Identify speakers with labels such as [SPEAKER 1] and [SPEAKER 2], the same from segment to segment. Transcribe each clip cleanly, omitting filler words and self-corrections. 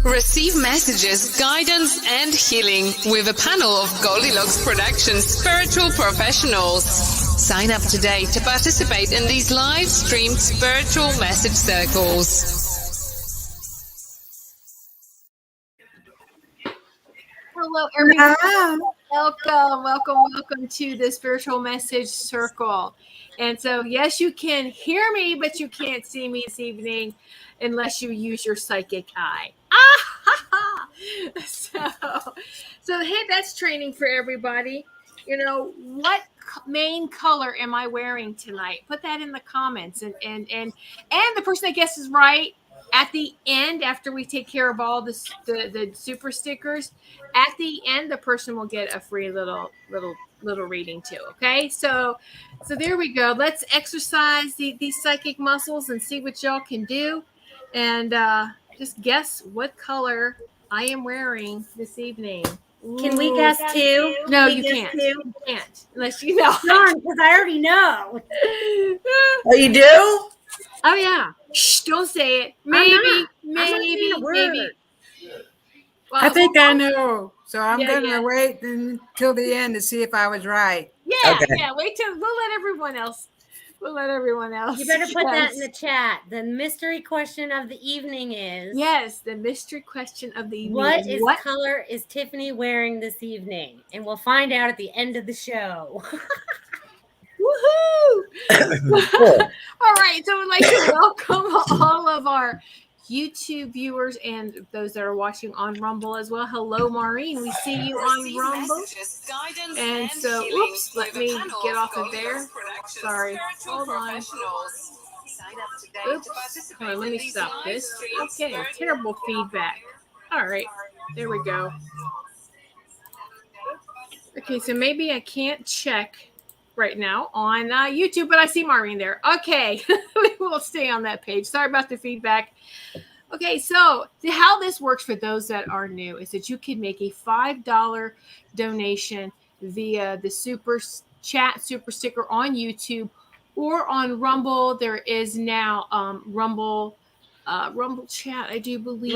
[SPEAKER 1] Receive messages, guidance, and healing with a panel of Goldylocks Productions spiritual professionals. Sign up today to participate in these live-streamed spiritual message circles.
[SPEAKER 2] Hello, everyone. Welcome to the Spiritual Message Circle. And so, yes, you can hear me, but you can't see me this evening unless you use your psychic eye. So hey, that's training for everybody. You know, what main color am I wearing tonight? Put that in the comments. And the person that guesses right at the end, after we take care of all the super stickers, at the end, the person will get a free little reading too. Okay, so there we go. Let's exercise these psychic muscles and see what y'all can do, and just guess what color I am wearing this evening.
[SPEAKER 3] Can we guess too?
[SPEAKER 2] No, you can't. You can't unless you know.
[SPEAKER 3] Darn, because I already know.
[SPEAKER 4] Oh, you do?
[SPEAKER 2] Oh yeah. Shh, don't say it. Maybe. Well,
[SPEAKER 5] I think I know. So I'm going to wait until the end to see if I was right.
[SPEAKER 2] Yeah, okay. Yeah. Wait till we'll let everyone else. You better
[SPEAKER 3] put that in the chat. The mystery question of the evening is.
[SPEAKER 2] Yes, the mystery question of the evening.
[SPEAKER 3] What color is Tiffany wearing this evening? And we'll find out at the end of the show.
[SPEAKER 2] Woohoo! All right, so I'd like to welcome all of our YouTube viewers and those that are watching on Rumble as well. Hello, Maureen. We see you on Rumble. And so, oops, let me get off of there. Sorry. Hold on. Oops. Hold on, let me stop this. Okay, terrible feedback. All right, there we go. Okay, so maybe I can't check right now on YouTube, but I see Maureen there. Okay, we will stay on that page. Sorry about the feedback. Okay, so how this works for those that are new is that you can make a $5 donation via the super chat, super sticker on YouTube, or on Rumble. There is now Rumble chat, I do believe.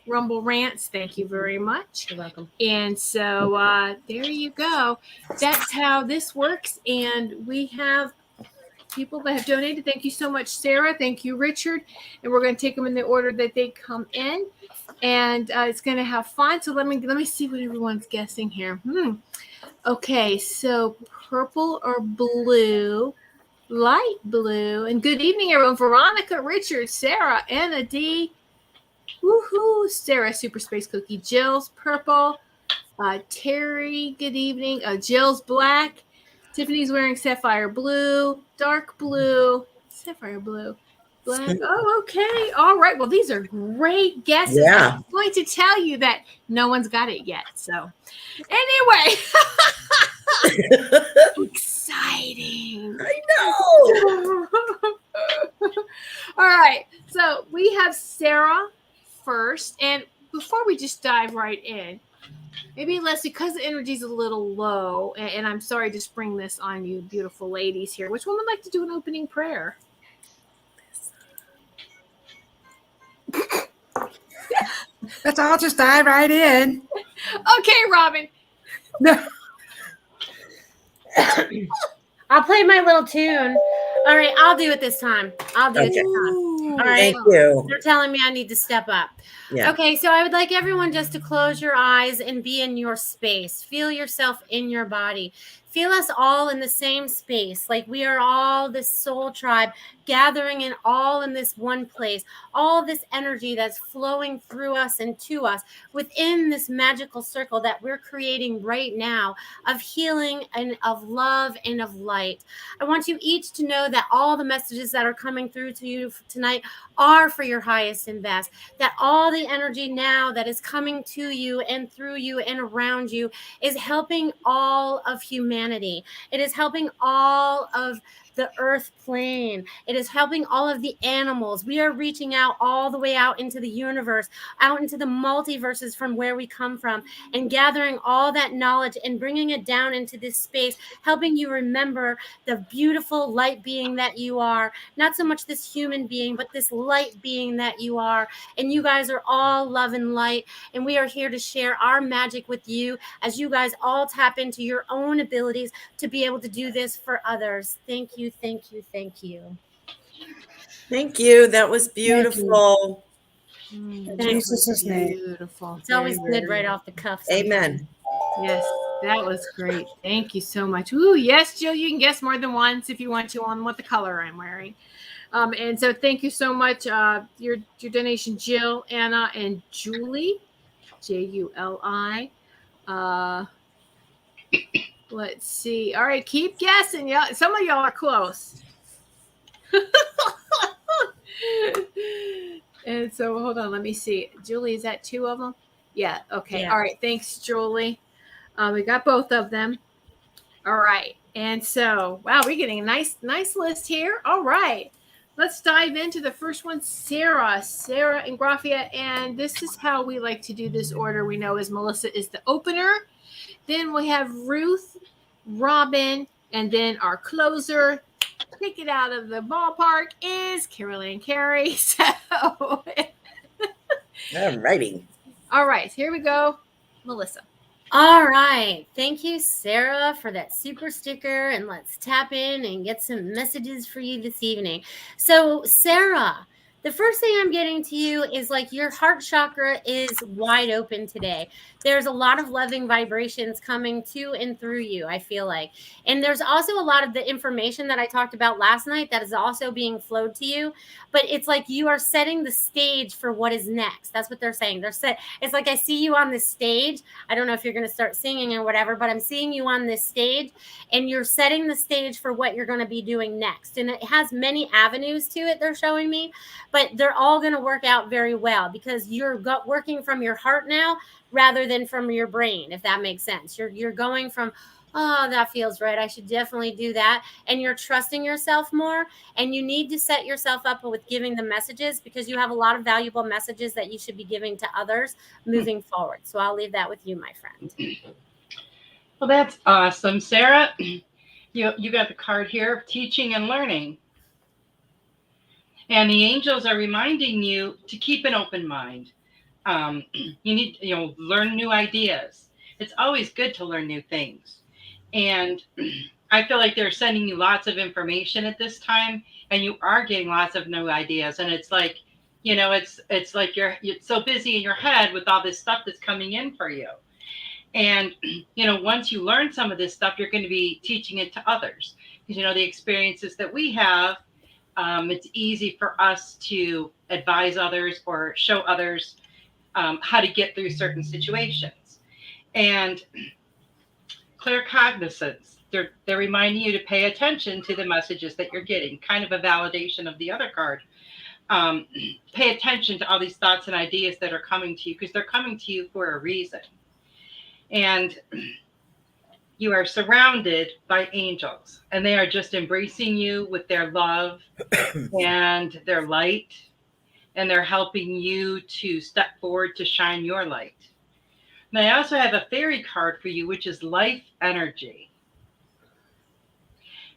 [SPEAKER 2] Rumble Rants. Thank you very much.
[SPEAKER 3] You're welcome.
[SPEAKER 2] And so there you go. That's how this works. And we have people that have donated. Thank you so much, Sarah. Thank you, Richard. And we're going to take them in the order that they come in. And it's going to have fun. So let me see what everyone's guessing here. Okay, so purple or blue, light blue. And good evening, everyone. Veronica, Richard, Sarah, Anna D. Woohoo! Sarah, Super Space Cookie. Jill's purple. Terry, good evening. Jill's black. Tiffany's wearing sapphire blue, dark blue, sapphire blue, black. Oh, okay. All right. Well, these are great guesses.
[SPEAKER 4] Yeah.
[SPEAKER 2] I'm going to tell you that no one's got it yet. So anyway, exciting.
[SPEAKER 4] I know.
[SPEAKER 2] All right. So we have Sarah first. And before we just dive right in, maybe Leslie, because the energy's a little low, and I'm sorry to spring this on you, beautiful ladies here. Which one would like to do an opening prayer?
[SPEAKER 5] Let's all just dive right in.
[SPEAKER 2] Okay, Robin.
[SPEAKER 5] No.
[SPEAKER 3] I'll play my little tune. All right, I'll do it this time. All right.
[SPEAKER 4] Thank you.
[SPEAKER 3] They're telling me I need to step up.
[SPEAKER 4] Yeah.
[SPEAKER 3] Okay, so I would like everyone just to close your eyes and be in your space. Feel yourself in your body. Feel us all in the same space, like we are all this soul tribe gathering in all in this one place, all this energy that's flowing through us and to us within this magical circle that we're creating right now of healing and of love and of light. I want you each to know that all the messages that are coming through to you tonight are for your highest and best, that all the energy now that is coming to you and through you and around you is helping all of humanity. It is helping all of the earth plane. It is helping all of the animals. We are reaching out all the way out into the universe, out into the multiverses from where we come from, and gathering all that knowledge and bringing it down into this space, helping you remember the beautiful light being that you are. Not so much this human being, but this light being that you are. And you guys are all love and light. And we are here to share our magic with you as you guys all tap into your own abilities to be able to do this for others. Thank you, thank you, thank you.
[SPEAKER 4] Thank you. That was beautiful.
[SPEAKER 2] In
[SPEAKER 5] Jesus' name.
[SPEAKER 2] Beautiful.
[SPEAKER 3] It's always
[SPEAKER 2] Very,
[SPEAKER 3] good
[SPEAKER 2] very
[SPEAKER 3] right off the cuff. Sometimes.
[SPEAKER 4] Amen.
[SPEAKER 2] Yes, that was great. Thank you so much. Ooh, yes, Jill, you can guess more than once if you want to on what the color I'm wearing. And so thank you so much. Your donation, Jill, Anna, and Julie, Juli. Let's see. All right, keep guessing. Yeah, some of y'all are close. And so hold on, let me see. Julie, is that 2 of them? Yeah. Okay.
[SPEAKER 3] Yeah.
[SPEAKER 2] All right. Thanks, Julie. We got both of them. All right. And so, wow, we're getting a nice list here. All right. Let's dive into the first one, Sarah and Grafia. And this is how we like to do this order. We know as Melissa is the opener. Then we have Ruth, Robin, and then our closer. Take it out of the ballpark is Carolyn Carey. So,
[SPEAKER 4] All righty.
[SPEAKER 2] all right, here we go, Melissa.
[SPEAKER 3] All right. Thank you, Sarah, for that super sticker. And let's tap in and get some messages for you this evening. So, Sarah, the first thing I'm getting to you is like your heart chakra is wide open today. There's a lot of loving vibrations coming to and through you, I feel like. And there's also a lot of the information that I talked about last night that is also being flowed to you. But it's like you are setting the stage for what is next. That's what they're saying. It's like I see you on this stage. I don't know if you're going to start singing or whatever, but I'm seeing you on this stage and you're setting the stage for what you're going to be doing next. And it has many avenues to it, they're showing me, but they're all going to work out very well because you're working from your heart now rather than from your brain, if that makes sense. You're going from, oh, that feels right, I should definitely do that. And you're trusting yourself more. And you need to set yourself up with giving the messages because you have a lot of valuable messages that you should be giving to others moving forward. So I'll leave that with you, my friend.
[SPEAKER 6] Well, that's awesome, Sarah. You got the card here of teaching and learning. And the angels are reminding you to keep an open mind. You need, learn new ideas. It's always good to learn new things. And I feel like they're sending you lots of information at this time, and you are getting lots of new ideas. And it's like, it's like you're so busy in your head with all this stuff that's coming in for you. And, once you learn some of this stuff, you're going to be teaching it to others. Because, the experiences that we have, it's easy for us to advise others or show others how to get through certain situations. And clear cognizance, they're reminding you to pay attention to the messages that you're getting, kind of a validation of the other card. Pay attention to all these thoughts and ideas that are coming to you because they're coming to you for a reason. And you are surrounded by angels, and they are just embracing you with their love and their light, and they're helping you to step forward to shine your light. And I also have a fairy card for you, which is life energy.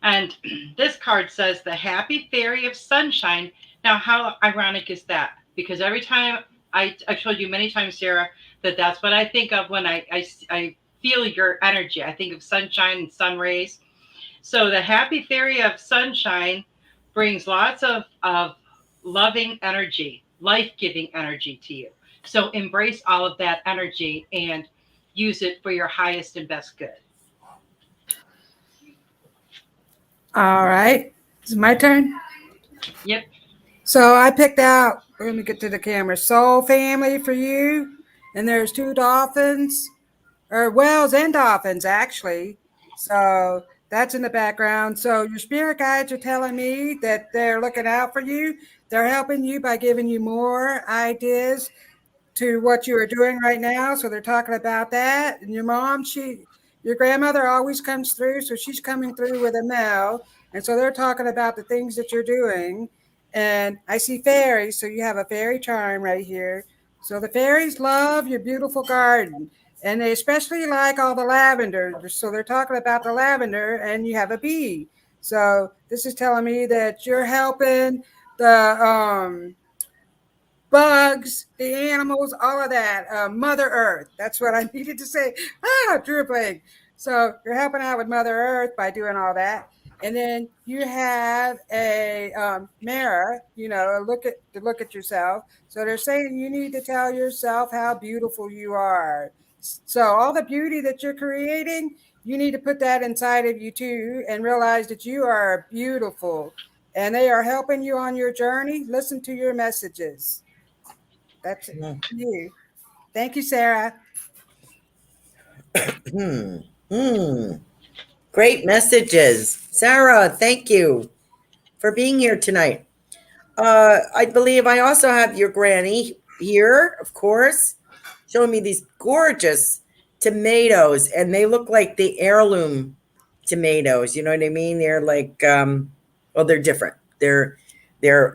[SPEAKER 6] And this card says the happy fairy of sunshine. Now, how ironic is that? Because every time I've told you many times, Sarah, that's what I think of when I feel your energy. I think of sunshine and sun rays. So the happy fairy of sunshine brings lots of loving energy, life-giving energy to you. So embrace all of that energy and use it for your highest and best good.
[SPEAKER 5] All right. Is it my turn?
[SPEAKER 6] Yep.
[SPEAKER 5] So I picked out, let me get to the camera, Soul Family for you. And there's 2 dolphins, or whales and dolphins, actually. So that's in the background. So your spirit guides are telling me that they're looking out for you. They're helping you by giving you more ideas to what you are doing right now. So they're talking about that. And your mom, your grandmother always comes through. So she's coming through with a male. And so they're talking about the things that you're doing. And I see fairies, so you have a fairy charm right here. So the fairies love your beautiful garden, and they especially like all the lavender. So they're talking about the lavender, and you have a bee. So this is telling me that you're helping the bugs, the animals, all of that. Mother Earth. That's what I needed to say. Drooping. So you're helping out with Mother Earth by doing all that. And then you have a mirror, to look at yourself. So they're saying you need to tell yourself how beautiful you are. So all the beauty that you're creating, you need to put that inside of you too, and realize that you are beautiful. And they are helping you on your journey. Listen to your messages. That's it. You. Thank you, Sarah.
[SPEAKER 4] Great messages. Sarah, thank you for being here tonight. I believe I also have your granny here, of course, showing me these gorgeous tomatoes, and they look like the heirloom tomatoes. You know what I mean? They're like, well, they're different. They're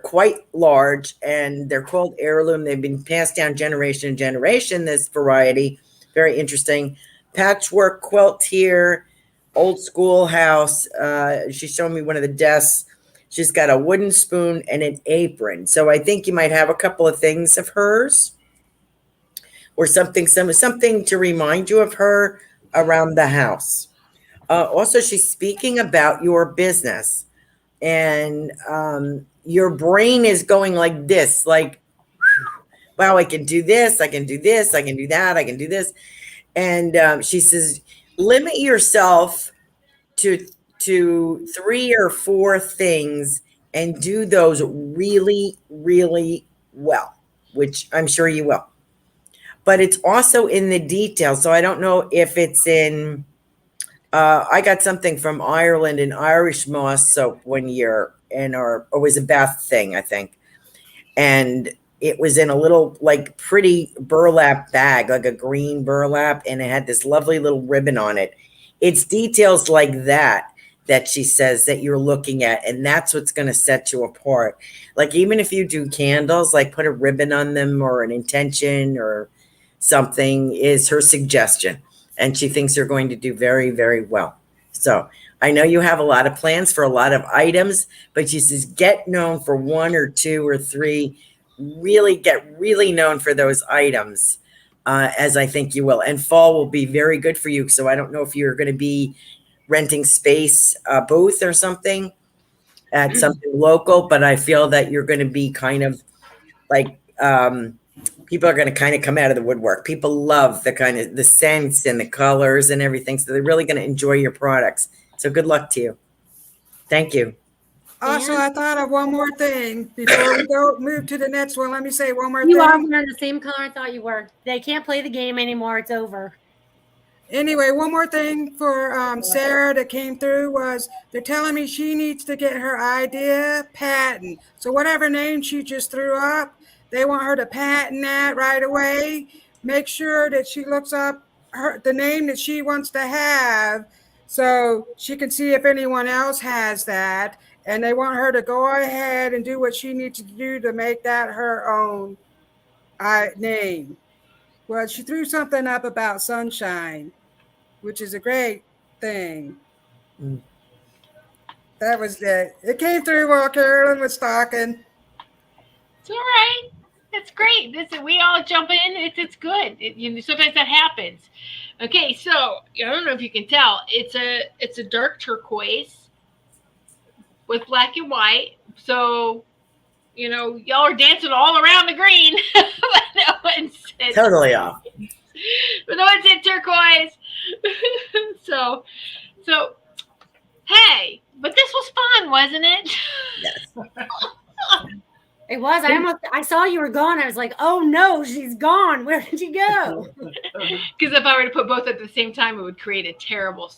[SPEAKER 4] quite large, and they're called heirloom. They've been passed down generation to generation. This variety, very interesting. Patchwork quilt here, old school house. She's showing me one of the desks. She's got a wooden spoon and an apron. So I think you might have a couple of things of hers, or something to remind you of her around the house. Also, she's speaking about your business, and your brain is going like this, like, wow, I can do this, I can do this, I can do that, I can do this. And she says, limit yourself to 3 or 4 things and do those really, really well, which I'm sure you will. But it's also in the details. So I don't know if it's in, I got something from Ireland, an Irish moss soap one year, and or it was a bath thing, I think. And it was in a little, like, pretty burlap bag, like a green burlap, and it had this lovely little ribbon on it. It's details like that she says that you're looking at, and that's what's going to set you apart. Like, even if you do candles, like, put a ribbon on them, or an intention or something is her suggestion, and she thinks they're going to do very, very well. So I know you have a lot of plans for a lot of items, but she says get known for 1 or 2 or 3. Really get really known for those items, as I think you will. And fall will be very good for you. So I don't know if you're going to be renting space, booth or something at something local, but I feel that you're going to be kind of like, people are going to kind of come out of the woodwork. People love the scents and the colors and everything. So they're really going to enjoy your products. So good luck to you. Thank you.
[SPEAKER 5] Also, I thought of one more thing before we move to the next one. Let me say one more thing.
[SPEAKER 3] You are wearing the same color I thought you were. They can't play the game anymore. It's over.
[SPEAKER 5] Anyway, one more thing for Sarah that came through was they're telling me she needs to get her idea patent. So whatever name she just threw up, they want her to patent that right away. Make sure that she looks up the name that she wants to have, so she can see if anyone else has that. And they want her to go ahead and do what she needs to do to make that her own name. Well, she threw something up about sunshine, which is a great thing. That was it. It came through while Carolyn was talking.
[SPEAKER 2] It's all right. That's great. We all jump in. It's good. Sometimes that happens. Okay, so I don't know if you can tell. It's a dark turquoise with black and white. So, y'all are dancing all around the green. But no one said
[SPEAKER 4] Totally off.
[SPEAKER 2] But no one said turquoise. So, hey, but this was fun, wasn't it?
[SPEAKER 4] Yes.
[SPEAKER 3] It was. I saw you were gone. I was like, oh no, she's gone. Where did you go?
[SPEAKER 2] Because if I were to put both at the same time, it would create a terrible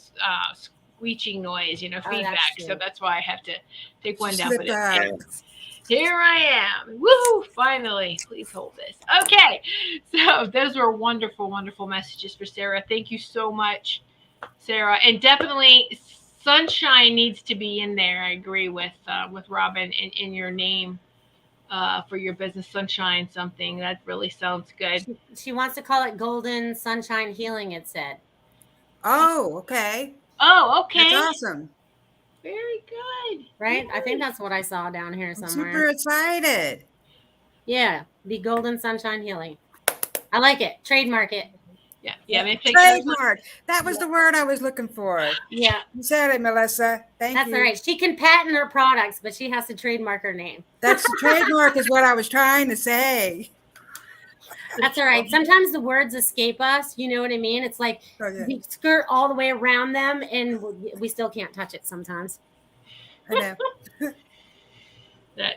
[SPEAKER 2] screeching noise, feedback. So that's why I have to take one down. But here I am. Woo! Finally. Please hold this. Okay. So those were wonderful, wonderful messages for Sarah. Thank you so much, Sarah. And definitely sunshine needs to be in there. I agree with Robin in your name for your business, sunshine something. That really sounds good.
[SPEAKER 3] She wants to call it Golden Sunshine Healing, it said.
[SPEAKER 5] Oh, okay.
[SPEAKER 2] Oh,
[SPEAKER 5] That's
[SPEAKER 2] okay.
[SPEAKER 5] awesome.
[SPEAKER 2] Very good.
[SPEAKER 3] Right?
[SPEAKER 2] Yes.
[SPEAKER 3] I think that's what I saw down here
[SPEAKER 5] I'm
[SPEAKER 3] somewhere.
[SPEAKER 5] super excited.
[SPEAKER 3] Yeah, the Golden Sunshine Healing. I like it. Trademark it.
[SPEAKER 2] Yeah. Make pictures.
[SPEAKER 5] Trademark. That was the word I was looking for.
[SPEAKER 3] Yeah,
[SPEAKER 5] You said it, Melissa. Thank
[SPEAKER 3] that's
[SPEAKER 5] you.
[SPEAKER 3] all right. She can patent her products, but she has to trademark her name.
[SPEAKER 5] That's the trademark is what I was trying to say.
[SPEAKER 3] That's all right. Sometimes the words escape us. You know what I mean? It's like
[SPEAKER 5] Oh, yeah.
[SPEAKER 3] we skirt all the way around them, and we still can't touch it sometimes.
[SPEAKER 5] I know.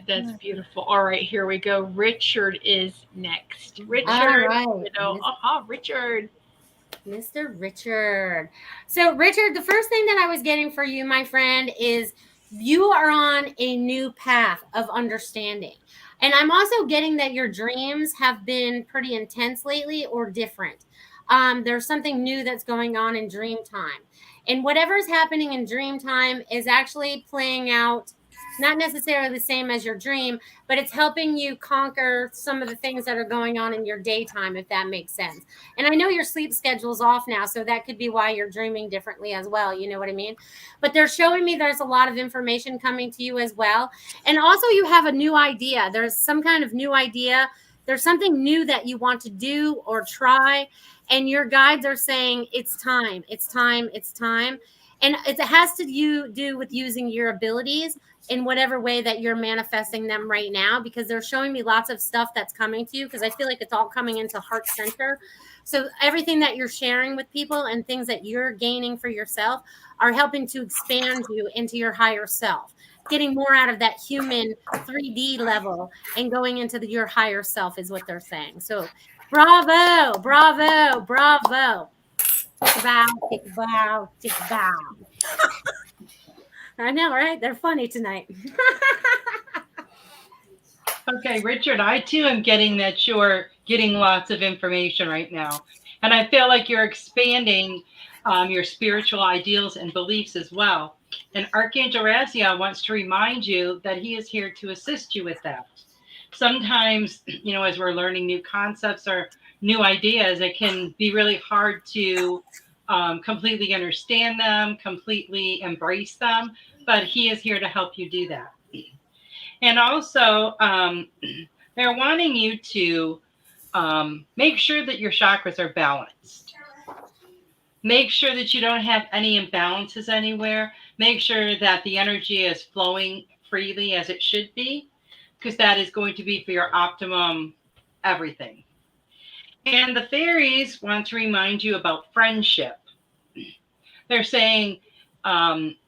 [SPEAKER 2] That's beautiful. All right, here we go. Richard is next. Richard,
[SPEAKER 3] All right.
[SPEAKER 2] Richard.
[SPEAKER 3] Mr. Richard. So, Richard, the first thing that I was getting for you, my friend, is you are on a new path of understanding. And I'm also getting that your dreams have been pretty intense lately or different. There's something new that's going on in dream time. And whatever's happening in dream time is actually playing out not necessarily the same as your dream, but it's helping you conquer some of the things that are going on in your daytime, if that makes sense. And I know your sleep schedule's off now, so that could be why you're dreaming differently as well. You know what I mean? But they're showing me there's a lot of information coming to you as well. And also you have a new idea. There's some kind of new idea. There's something new that you want to do or try. And your guides are saying, it's time, it's time, it's time. And it has to do with using your abilities in whatever way that you're manifesting them right now, because they're showing me lots of stuff that's coming to you, because I feel like it's all coming into heart center. So everything that you're sharing with people and things that you're gaining for yourself are helping to expand you into your higher self, getting more out of that human 3D level and going into your higher self is what they're saying. So bravo, bravo, bravo. Take a bow, take a bow, take a bow. I know, right? They're funny tonight.
[SPEAKER 6] Okay, Richard, I too am getting that you're getting lots of information right now. And I feel like you're expanding your spiritual ideals and beliefs as well. And Archangel Raziel wants to remind you that he is here to assist you with that. Sometimes, as we're learning new concepts or new ideas, it can be really hard to completely understand them, completely embrace them, but he is here to help you do that. And also, they're wanting you to make sure that your chakras are balanced. Make sure that you don't have any imbalances anywhere. Make sure that the energy is flowing freely as it should be, because that is going to be for your optimum everything. And the fairies want to remind you about friendship. They're saying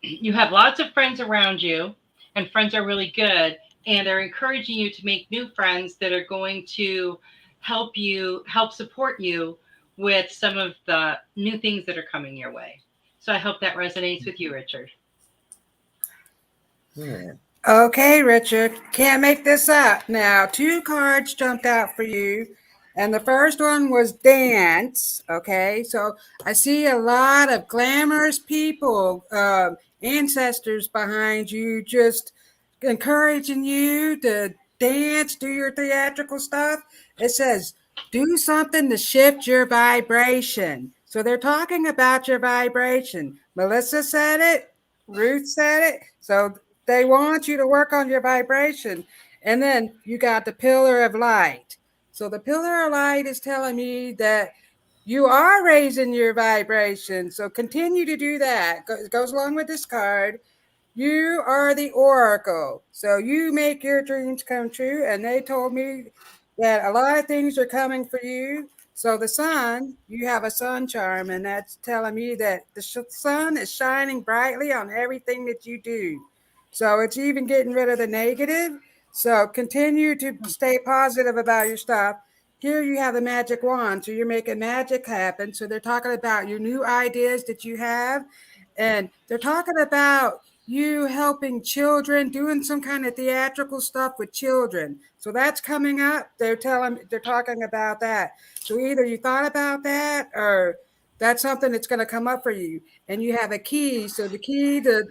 [SPEAKER 6] you have lots of friends around you, and friends are really good, and they're encouraging you to make new friends that are going to help support you with some of the new things that are coming your way. So I hope that resonates with you, Richard.
[SPEAKER 5] Yeah. Okay, Richard, can't make this up. Now, 2 cards jumped out for you. And the first one was dance. Okay, so I see a lot of glamorous people, ancestors behind you, just encouraging you to dance, do your theatrical stuff. It says, do something to shift your vibration. So they're talking about your vibration. Melissa said it, Ruth said it. So they want you to work on your vibration. And then you got the pillar of light. So the pillar of light is telling me that you are raising your vibration. So continue to do that. It goes along with this card. You are the oracle. So you make your dreams come true. And they told me that a lot of things are coming for you. So the sun, you have a sun charm, and that's telling me that the sun is shining brightly on everything that you do. So it's even getting rid of the negative. So continue to stay positive about your stuff. Here you have the magic wand. So you're making magic happen. So they're talking about your new ideas that you have. And they're talking about you helping children, doing some kind of theatrical stuff with children. So that's coming up. They're talking about that. So either you thought about that or that's something that's going to come up for you. And you have a key. So the key to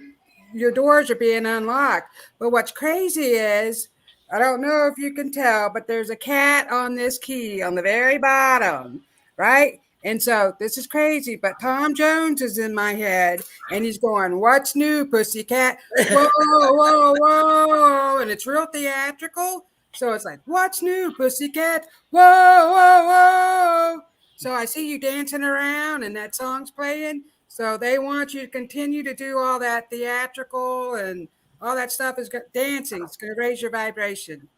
[SPEAKER 5] your doors are being unlocked. But what's crazy is, I don't know if you can tell, but there's a cat on this key on the very bottom, right? And so this is crazy, but Tom Jones is in my head and he's going, "What's new, pussycat? Whoa, whoa, whoa." And it's real theatrical. So it's like, "What's new, pussycat? Whoa, whoa, whoa." So I see you dancing around and that song's playing. So they want you to continue to do all that theatrical and all that stuff is dancing. It's going to raise your vibration.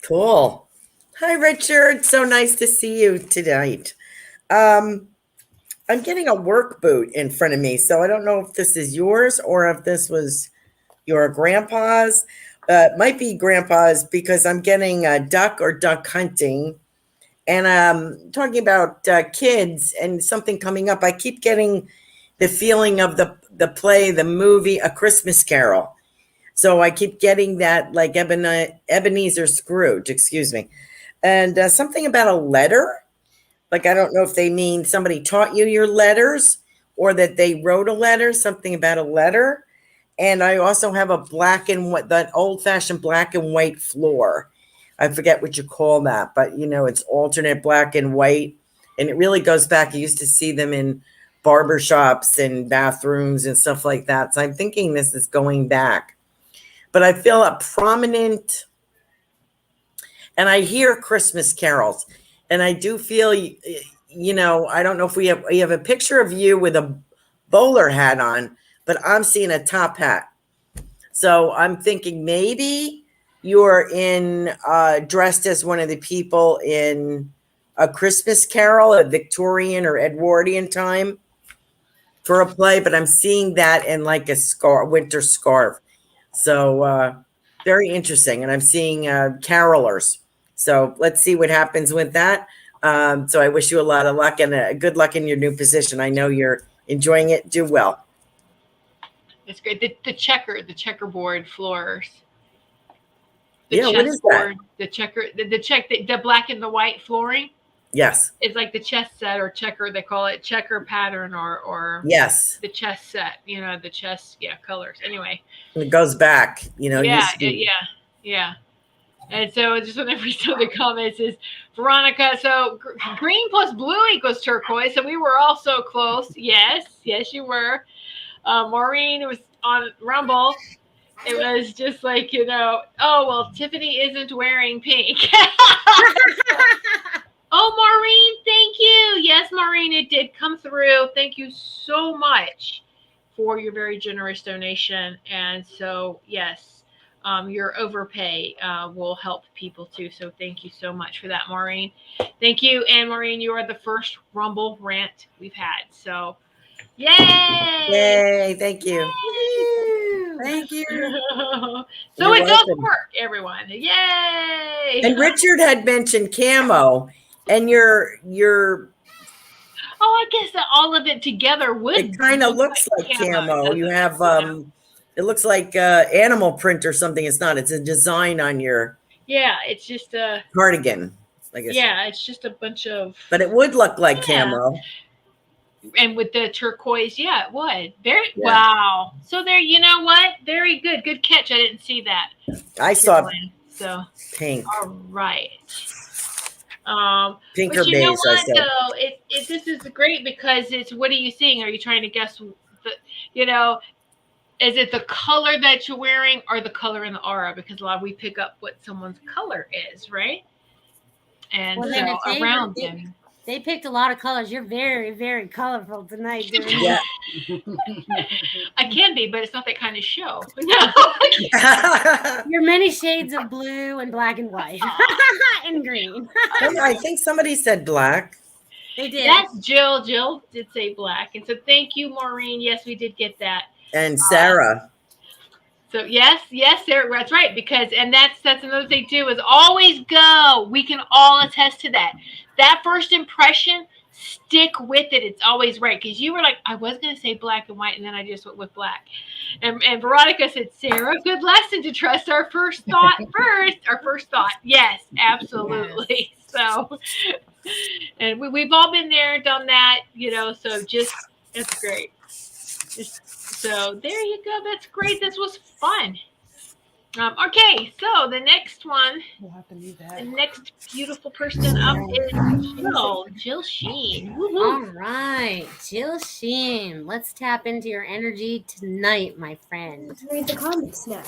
[SPEAKER 4] Cool. Hi, Richard. So nice to see you tonight. I'm getting a work boot in front of me, so I don't know if this is yours or if this was your grandpa's. It might be grandpa's because I'm getting a duck or duck hunting. And talking about kids and something coming up, I keep getting the feeling of the play, the movie, A Christmas Carol. So I keep getting that, like Ebenezer Scrooge, excuse me. And something about a letter. Like, I don't know if they mean somebody taught you your letters or that they wrote a letter, something about a letter. And I also have a black and white, that old-fashioned black and white floor. I forget what you call that, but, you know, it's alternate black and white. And it really goes back. I used to see them in barbershops and bathrooms and stuff like that. So I'm thinking this is going back. But I feel a prominent, and I hear Christmas carols. And I do feel, you know, I don't know if we have a picture of you with a bowler hat on, but I'm seeing a top hat. So I'm thinking maybe you're dressed as one of the people in A Christmas Carol at Victorian or Edwardian time for a play, but I'm seeing that in like a winter scarf. So very interesting. And I'm seeing carolers. So let's see what happens with that. So I wish you a lot of luck and good luck in your new position. I know you're enjoying it. Do well.
[SPEAKER 2] It's great. The checkerboard floors.
[SPEAKER 4] What is that?
[SPEAKER 2] The black and the white flooring.
[SPEAKER 4] Yes.
[SPEAKER 2] It's like the chess set or checker. They call it checker pattern or
[SPEAKER 4] yes,
[SPEAKER 2] the chess set. You know, the chess colors. Anyway,
[SPEAKER 4] it goes back. You know.
[SPEAKER 2] Yeah. And so just whenever you saw the comments is Veronica. So green plus blue equals turquoise. So we were all so close. Yes, you were. Maureen was on Rumble. It was just like, you know, oh, well, Tiffany isn't wearing pink. Oh, Maureen, thank you. Yes, Maureen, it did come through. Thank you so much for your very generous donation. And so, yes, your overpay will help people too. So thank you so much for that, Maureen. Thank you. And Maureen, you are the first Rumble rant we've had. So yay!
[SPEAKER 4] Yay! Thank you.
[SPEAKER 2] Yay!
[SPEAKER 5] Thank you.
[SPEAKER 2] So it does work, everyone. Yay!
[SPEAKER 4] And Richard had mentioned camo, and your
[SPEAKER 2] I guess that all of it together would.
[SPEAKER 4] It kind of looks like camo. You have it looks like animal print or something. It's not. It's a design on your.
[SPEAKER 2] Yeah, it's just a
[SPEAKER 4] cardigan. I guess.
[SPEAKER 2] Yeah, it's just a bunch of.
[SPEAKER 4] But it would look like camo.
[SPEAKER 2] And with the turquoise, yeah, it would. Wow. So there, you know what? Very good. Good catch. I didn't see that.
[SPEAKER 4] I saw
[SPEAKER 2] so
[SPEAKER 4] pink.
[SPEAKER 2] All right.
[SPEAKER 4] Pink
[SPEAKER 2] but
[SPEAKER 4] or
[SPEAKER 2] you
[SPEAKER 4] beige,
[SPEAKER 2] know what,
[SPEAKER 4] I said.
[SPEAKER 2] though? This is great because it's what are you seeing? Are you trying to guess you know, is it the color that you're wearing or the color in the aura? Because a lot we pick up what someone's color is, right? And so around them.
[SPEAKER 3] They picked a lot of colors. You're very, very colorful tonight.
[SPEAKER 4] Yeah.
[SPEAKER 2] I can be, but it's not that kind of show.
[SPEAKER 3] You're many shades of blue and black and white and green.
[SPEAKER 4] I think somebody said black.
[SPEAKER 3] They did.
[SPEAKER 2] That's Jill. Jill did say black. And so thank you, Maureen. Yes, we did get that.
[SPEAKER 4] And Sarah.
[SPEAKER 2] So yes, Sarah, that's right. Because that's another thing too, is always go. We can all attest to that. That first impression stick with it. It's always right. Because you were like, I was going to say black and white, and then I just went with black. And Veronica said, Sarah, good lesson to trust our first thought first. Our first thought. Yes, absolutely. Yes. So, and we've all been there, done that, so just, that's great. So there you go. That's great. This was fun. Okay, so the next one,
[SPEAKER 5] We'll have to leave that.
[SPEAKER 2] the next beautiful person up is Jill Sheen. Woo-hoo.
[SPEAKER 3] All right, Jill Sheen. Let's tap into your energy tonight, my friend.
[SPEAKER 7] Let's read the comments now.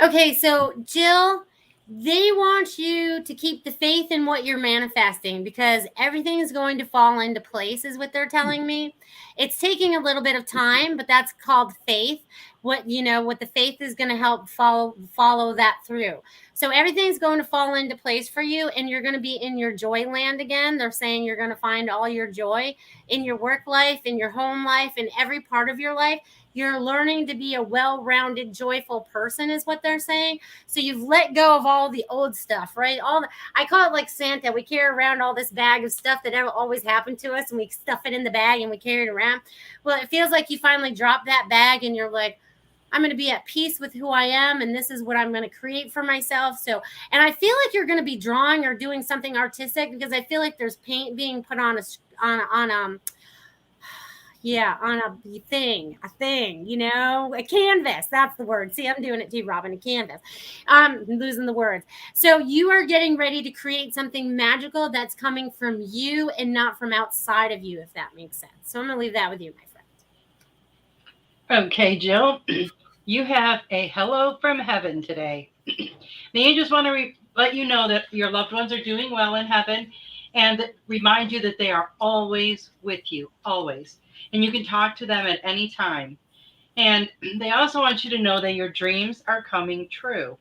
[SPEAKER 3] Okay, so Jill, they want you to keep the faith in what you're manifesting because everything is going to fall into place, is what they're telling me. It's taking a little bit of time, but that's called faith. What the faith is going to help follow that through. So everything's going to fall into place for you, and you're going to be in your joy land again. They're saying you're going to find all your joy in your work life, in your home life, in every part of your life. You're learning to be a well-rounded, joyful person, is what they're saying. So you've let go of all the old stuff, right? I call it like Santa. We carry around all this bag of stuff that always happened to us, and we stuff it in the bag and we carry it around. Well, it feels like you finally drop that bag, and you're like, I'm going to be at peace with who I am, and this is what I'm going to create for myself. So, and I feel like you're going to be drawing or doing something artistic because I feel like there's paint being put on a thing, a canvas. That's the word. See, I'm doing it too, Robin, a canvas. I'm losing the words. So you are getting ready to create something magical that's coming from you and not from outside of you, if that makes sense. So I'm going to leave that with you, my friend.
[SPEAKER 6] Okay, Jill, you have a hello from heaven today. The angels want to let you know that your loved ones are doing well in heaven and remind you that they are always with you, always. And you can talk to them at any time. And they also want you to know that your dreams are coming true.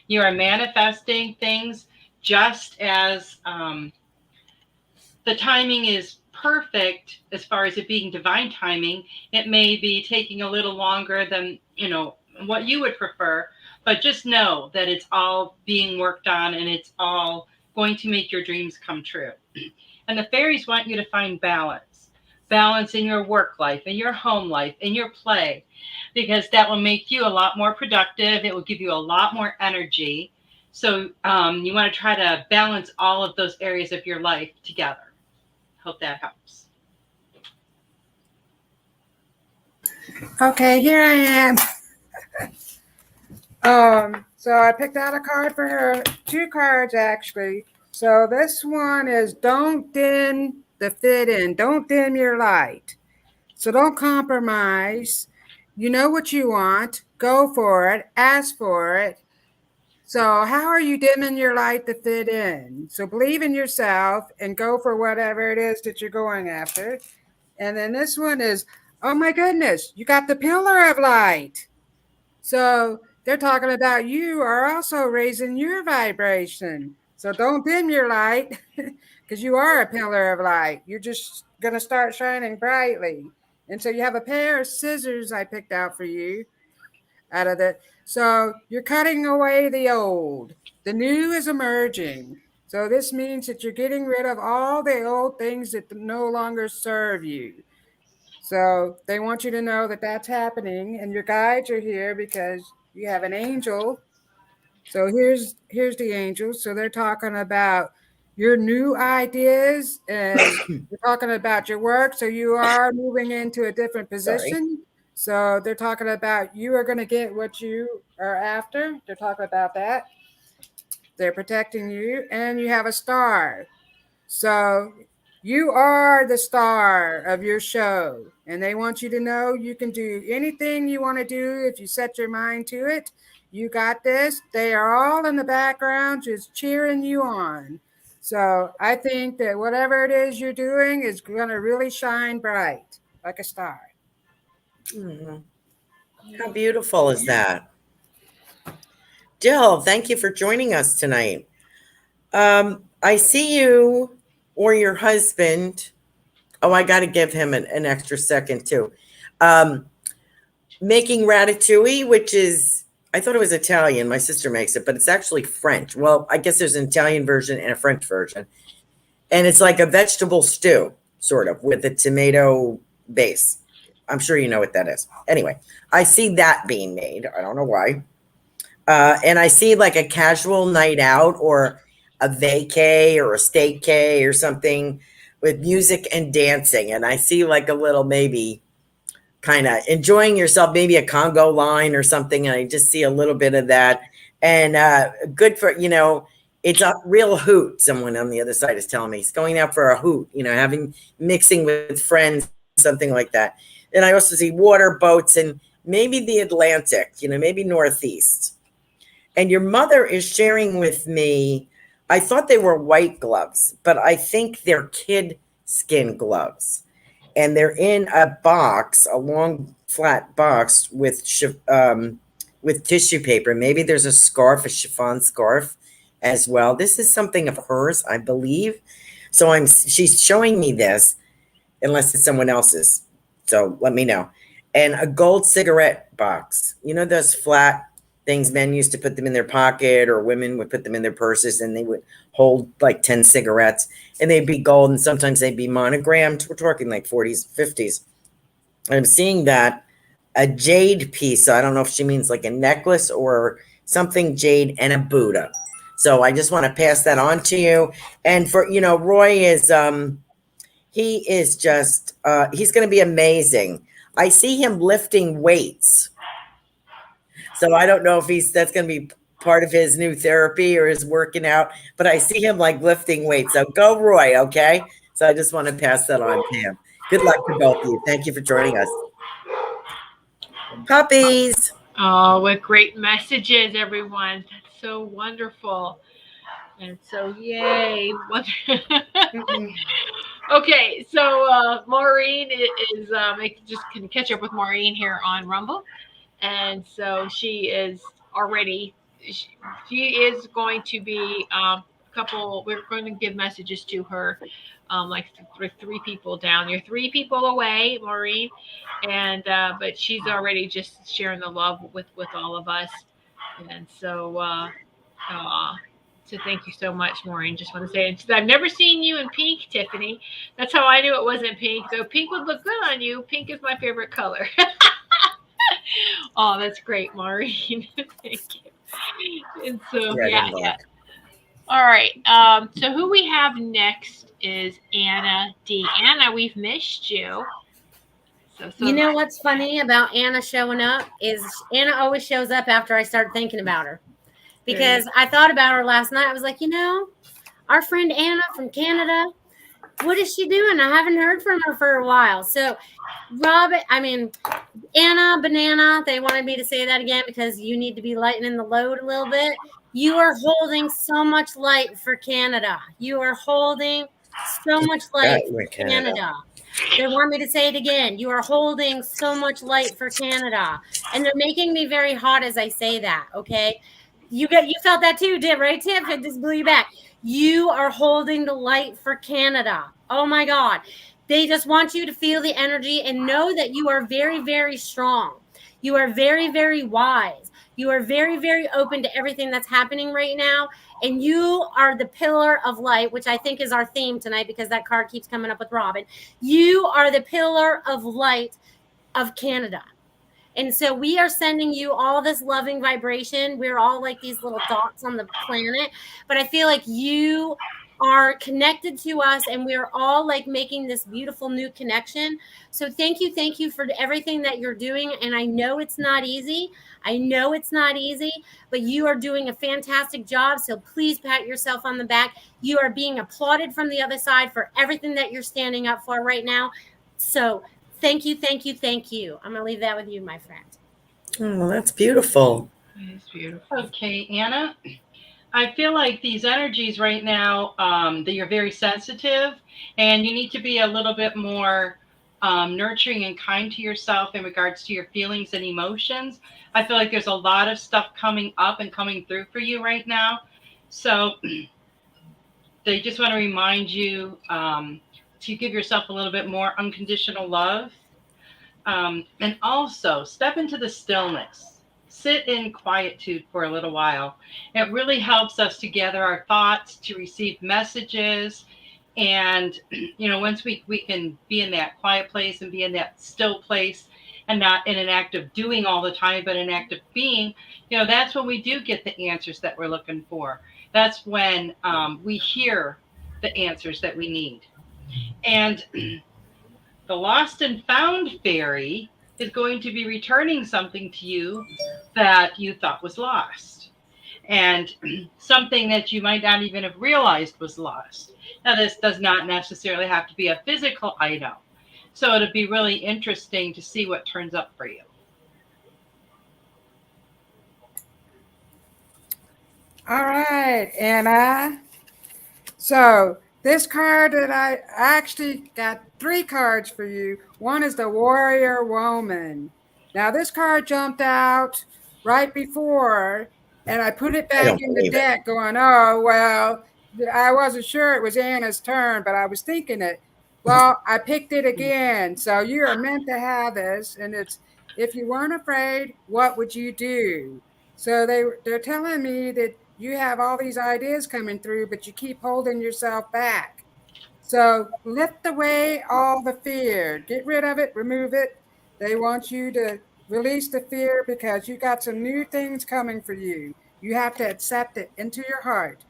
[SPEAKER 6] You are manifesting things just as the timing is perfect as far as it being divine timing. It may be taking a little longer than, what you would prefer, but just know that it's all being worked on and it's all going to make your dreams come true. And the fairies want you to find balance in your work life, in your home life, in your play, because that will make you a lot more productive. It will give you a lot more energy. So you want to try to balance all of those areas of your life together. Hope that helps.
[SPEAKER 5] Okay, here I am. So I picked out a card for her, 2 cards actually. So this one is don't dim the fit in, don't dim your light. So don't compromise. You know what you want, go for it, ask for it. So how are you dimming your light to fit in? So believe in yourself and go for whatever it is that you're going after. And then this one is, oh my goodness, you got the pillar of light. So they're talking about you are also raising your vibration. So don't dim your light because you are a pillar of light. You're just going to start shining brightly. And so you have a pair of scissors I picked out for you out of the. So you're cutting away the old. The new is emerging. So this means that you're getting rid of all the old things that no longer serve you. So they want you to know that that's happening, and your guides are here because you have an angel. So here's the angels. So they're talking about your new ideas, and they're talking about your work. So you are moving into a different position. So they're talking about you are going to get what you are after. They're talking about that. They're protecting you, and you have a star. So you are the star of your show, and they want you to know you can do anything you want to do if you set your mind to it. You got this. They are all in the background just cheering you on. So I think that whatever it is you're doing is going to really shine bright like a star.
[SPEAKER 4] Mm-hmm. How beautiful is that? Jill, thank you for joining us tonight. I see you or your husband. Oh, I got to give him an extra second too. Making ratatouille, which is, I thought it was Italian. My sister makes it, but it's actually French. Well, I guess there's an Italian version and a French version. And it's like a vegetable stew, sort of, with a tomato base. I'm sure you know what that is. Anyway, I see that being made. I don't know why. And I see like a casual night out or a vacay or a staycay or something with music and dancing. And I see like a little maybe kind of enjoying yourself, maybe a Congo line or something. And I just see a little bit of that. And good for, it's a real hoot. Someone on the other side is telling me he's going out for a hoot, mixing with friends, something like that. And I also see water boats and maybe the Atlantic, maybe Northeast. And your mother is sharing with me, I thought they were white gloves, but I think they're kid skin gloves. And they're in a box, a long flat box with tissue paper. Maybe there's a scarf, a chiffon scarf as well. This is something of hers, I believe. So she's showing me this, unless it's someone else's. So let me know. And a gold cigarette box. Those flat things, men used to put them in their pocket, or women would put them in their purses, and they would hold like 10 cigarettes, and they'd be gold, and sometimes they'd be monogrammed. We're talking like 40s, 50s. I'm seeing that a jade piece. So I don't know if she means like a necklace or something jade, and a Buddha. So I just want to pass that on to you. And for, Roy is, he is just, he's going to be amazing. I see him lifting weights. So I don't know if that's going to be part of his new therapy or his working out, but I see him like lifting weights. So go, Roy. Okay. So I just want to pass that on to him. Good luck to both of you. Thank you for joining us. Puppies.
[SPEAKER 2] Oh, what great messages, everyone. That's so wonderful. And so, yay. Okay, so Maureen is just can catch up with Maureen here on Rumble. And so she is already, she is going to be we're going to give messages to her, like three people down. You're 3 people away, Maureen. And, but she's already just sharing the love with all of us. And so, so thank you so much, Maureen. Just want to say, I've never seen you in pink, Tiffany. That's how I knew it wasn't pink. So pink would look good on you. Pink is my favorite color. Oh, that's great, Maureen. Thank you. And so, yeah. All right. So who we have next is Anna D. Anna, we've missed you. So
[SPEAKER 3] you know what's funny about Anna showing up is Anna always shows up after I start thinking about her. Because I thought about her last night. I was like, our friend Anna from Canada, what is she doing? I haven't heard from her for a while. So Anna, Banana, they wanted me to say that again because you need to be lightening the load a little bit. You are holding so much light for Canada. You are holding so much light for Canada. They want me to say it again. You are holding so much light for Canada. And they're making me very hot as I say that, okay? You felt that too, right, Tiff? It just blew you back. You are holding the light for Canada. Oh, my God. They just want you to feel the energy and know that you are very, very strong. You are very, very wise. You are very, very open to everything that's happening right now. And you are the pillar of light, which I think is our theme tonight because that card keeps coming up with Robin. You are the pillar of light of Canada. And so we are sending you all this loving vibration. We're all like these little dots on the planet. But I feel like you are connected to us and we're all like making this beautiful new connection. So thank you for everything that you're doing. And I know it's not easy. But you are doing a fantastic job. So please pat yourself on the back. You are being applauded from the other side for everything that you're standing up for right now. So thank you. I'm going to leave that with you, my friend.
[SPEAKER 4] Oh, that's beautiful.
[SPEAKER 2] It's beautiful.
[SPEAKER 6] Okay, Anna. I feel like these energies right now, that you're very sensitive and you need to be a little bit more nurturing and kind to yourself in regards to your feelings and emotions. I feel like there's a lot of stuff coming up and coming through for you right now. So they just want to remind you to give yourself a little bit more unconditional love. And also step into the stillness. Sit in quietude for a little while. It really helps us to gather our thoughts, to receive messages, And, once we can be in that quiet place and be in that still place and not in an act of doing all the time, but an act of being, that's when we do get the answers that we're looking for. That's when we hear the answers that we need. And the lost and found fairy is going to be returning something to you that you thought was lost, and something that you might not even have realized was lost. Now, this does not necessarily have to be a physical item. So it'll be really interesting to see what turns up for you.
[SPEAKER 5] All right, Anna. So this card that I actually got 3 cards for you. One is the Warrior Woman. Now this card jumped out right before, and I put it back in the deck going, oh, well, I wasn't sure it was Anna's turn, but I was thinking it. Well, I picked it again. So you are meant to have this, and it's, if you weren't afraid, what would you do? So they're telling me that you have all these ideas coming through, but you keep holding yourself back. So lift away all the fear. Get rid of it, remove it. They want you to release the fear because you got some new things coming for you. You have to accept it into your heart.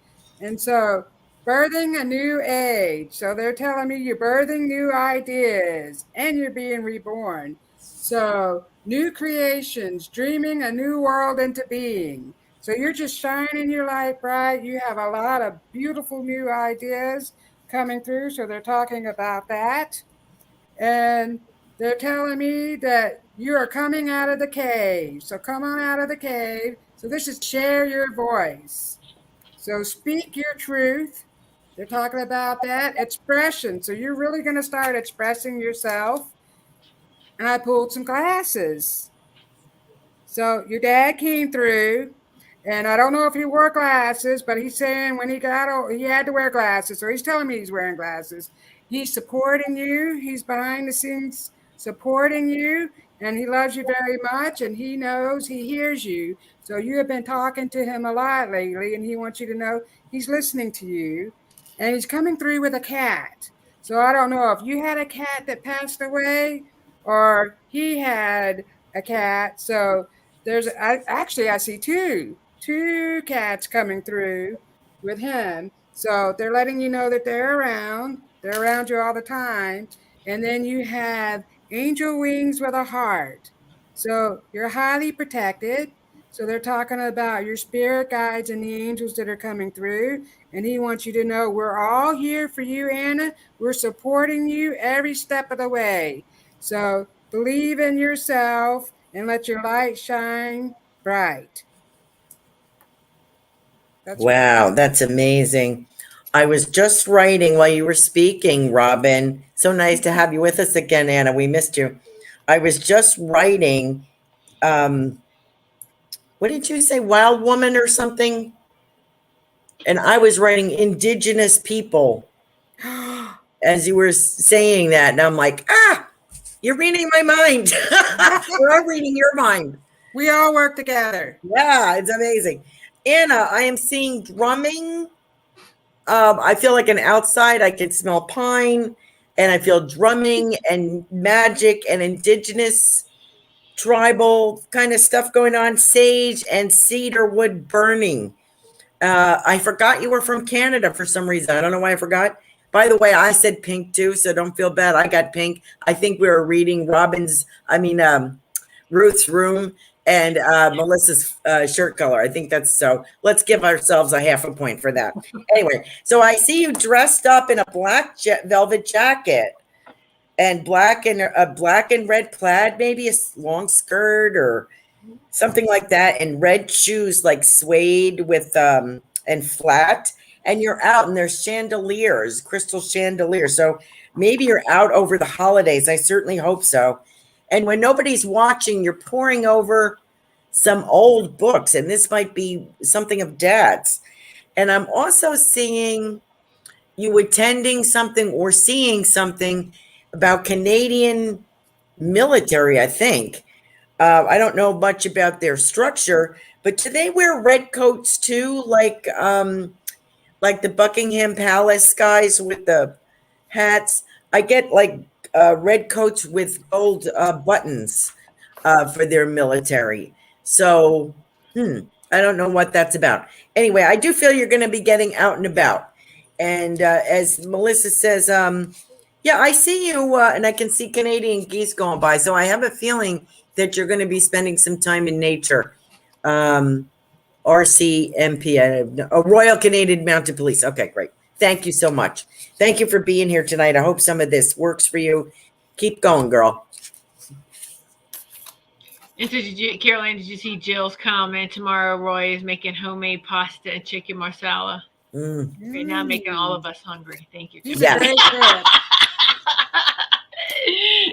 [SPEAKER 5] And so birthing a new age. So they're telling me you're birthing new ideas and you're being reborn. So new creations, dreaming a new world into being. So you're just shining your light bright. You have a lot of beautiful new ideas coming through. So they're talking about that. And they're telling me that you are coming out of the cave. So come on out of the cave. So this is share your voice. So speak your truth. They're talking about that expression. So you're really going to start expressing yourself. And I pulled some glasses. So your dad came through, and I don't know if he wore glasses, but he's saying when he got, he had to wear glasses. So he's telling me he's wearing glasses. He's supporting you. He's behind the scenes supporting you, and he loves you very much, and he knows, he hears you. So you have been talking to him a lot lately, and he wants you to know he's listening to you, and he's coming through with a cat. So I don't know if you had a cat that passed away or he had a cat. So I see two cats coming through with him. So they're letting you know that they're around. They're around you all the time. And then you have angel wings with a heart. So you're highly protected. So they're talking about your spirit guides and the angels that are coming through. And he wants you to know we're all here for you, Anna. We're supporting you every step of the way. So believe in yourself and let your light shine bright.
[SPEAKER 4] Wow, that's amazing. I was just writing while you were speaking, Robin. So nice to have you with us again, Anna. We missed you. I was just writing, what did you say, wild woman or something? And I was writing indigenous people as you were saying that. And I'm like, you're reading my mind. We're all reading your mind.
[SPEAKER 5] We all work together.
[SPEAKER 4] Yeah, it's amazing. Anna, I am seeing drumming. I feel like an outside. I can smell pine, and I feel drumming and magic and indigenous tribal kind of stuff going on. Sage and cedar wood burning. I forgot you were from Canada for some reason. I don't know why I forgot. By the way, I said pink too, so don't feel bad. I got pink. I think we were reading Ruth's room and Melissa's shirt color. I think that's so. Let's give ourselves a half a point for that. Anyway, so I see you dressed up in a black velvet jacket and black and red plaid, maybe a long skirt or something like that, and red shoes like suede with and flat. And you're out, and there's chandeliers, crystal chandeliers. So maybe you're out over the holidays. I certainly hope so. And when nobody's watching, you're poring over some old books, and this might be something of Dad's. And I'm also seeing you attending something or seeing something about Canadian military, I think. I don't know much about their structure, but do they wear red coats too, like like the Buckingham Palace guys with the hats. I get like red coats with gold buttons for their military. So, I don't know what that's about. Anyway, I do feel you're going to be getting out and about. And as Melissa says, yeah, I see you, and I can see Canadian geese going by. So I have a feeling that you're going to be spending some time in nature. RCMP, Royal Canadian Mounted Police. Okay, great. Thank you so much. Thank you for being here tonight. I hope some of this works for you. Keep going, girl.
[SPEAKER 2] And so Caroline, did you see Jill's comment? Tomorrow Roy is making homemade pasta and chicken marsala. Right now making all of us hungry. Thank you.
[SPEAKER 5] These
[SPEAKER 4] Yeah.
[SPEAKER 5] are very good.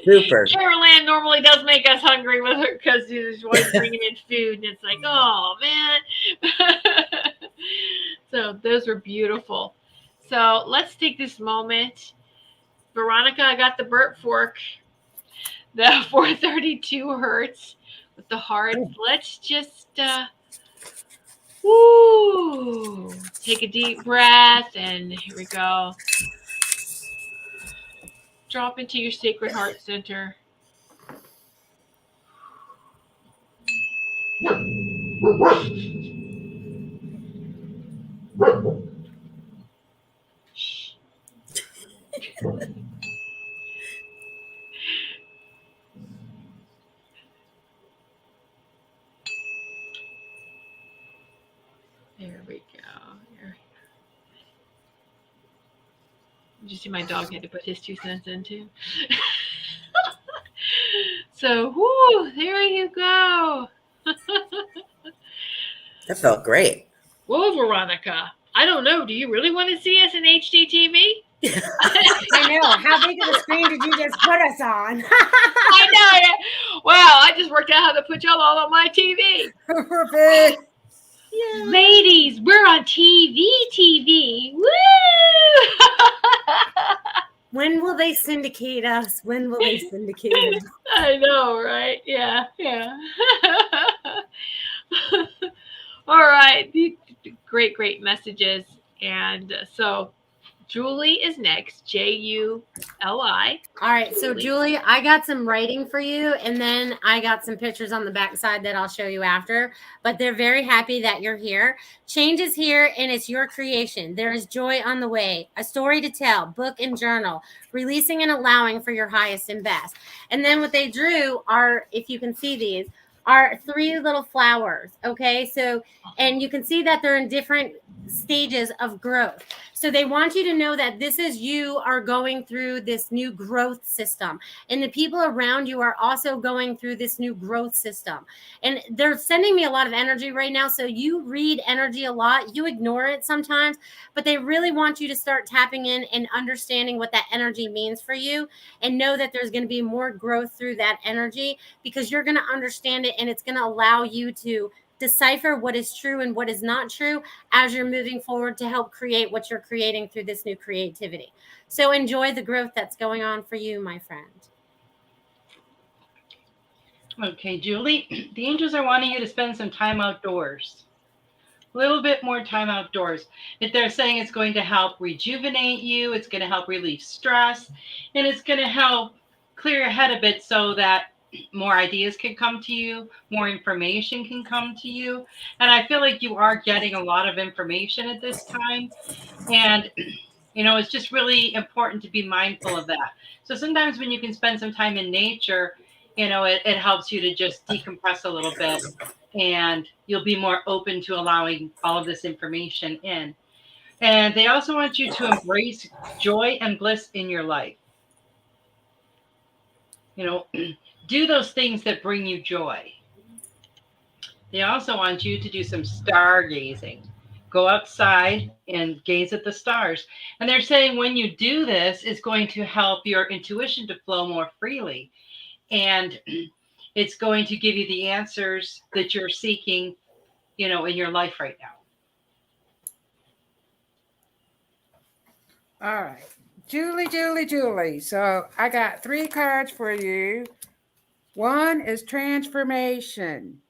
[SPEAKER 4] Super.
[SPEAKER 2] Caroline normally does make us hungry with her because she's always bringing in food, and it's like, oh man. So those were beautiful. So let's take this moment. Veronica, I got the burp fork, the 432 hertz with the heart. Let's just take a deep breath, and here we go. Drop into your sacred heart center. There we go. There. Did you see my dog had to put his 2 cents in too? So, there you go.
[SPEAKER 4] That felt great.
[SPEAKER 2] Whoa, Veronica. I don't know. Do you really want to see us in HD TV?
[SPEAKER 3] I know. How big of a screen did you just put us on?
[SPEAKER 2] I know. Wow, I just worked out how to put y'all all on my TV.
[SPEAKER 5] We're big.
[SPEAKER 2] Yeah. Ladies, we're on TV. Woo!
[SPEAKER 3] When will they syndicate us? When will they syndicate us?
[SPEAKER 2] I know, right? Yeah. All right. Great messages. And so Julie is next. Juli.
[SPEAKER 3] All right. So Julie, I got some writing for you, and then I got some pictures on the backside that I'll show you after. But they're very happy that you're here. Change is here, and it's your creation. There is joy on the way, a story to tell, book and journal, releasing and allowing for your highest and best. And then what they drew are, if you can see these, are 3 little flowers. Okay. So, and you can see that they're in different stages of growth. So they want you to know that this is you are going through this new growth system, and the people around you are also going through this new growth system. And they're sending me a lot of energy right now. So you read energy a lot, you ignore it sometimes, but they really want you to start tapping in and understanding what that energy means for you, and know that there's going to be more growth through that energy, because you're going to understand it, and it's going to allow you to decipher what is true and what is not true as you're moving forward to help create what you're creating through this new creativity. So enjoy the growth that's going on for you, my friend.
[SPEAKER 6] Okay, Julie, the angels are wanting you to spend some time outdoors. A little bit more time outdoors. If they're saying it's going to help rejuvenate you, it's going to help relieve stress, and it's going to help clear your head a bit so that more ideas can come to you, more information can come to you. And I feel like you are getting a lot of information at this time. And, it's just really important to be mindful of that. So sometimes when you can spend some time in nature, it helps you to just decompress a little bit, and you'll be more open to allowing all of this information in. And they also want you to embrace joy and bliss in your life. Do those things that bring you joy. They also want you to do some stargazing. Go outside and gaze at the stars. And they're saying when you do this, it's going to help your intuition to flow more freely. And it's going to give you the answers that you're seeking, in your life right now.
[SPEAKER 5] All right. Julie. So I got 3 cards for you. One is transformation.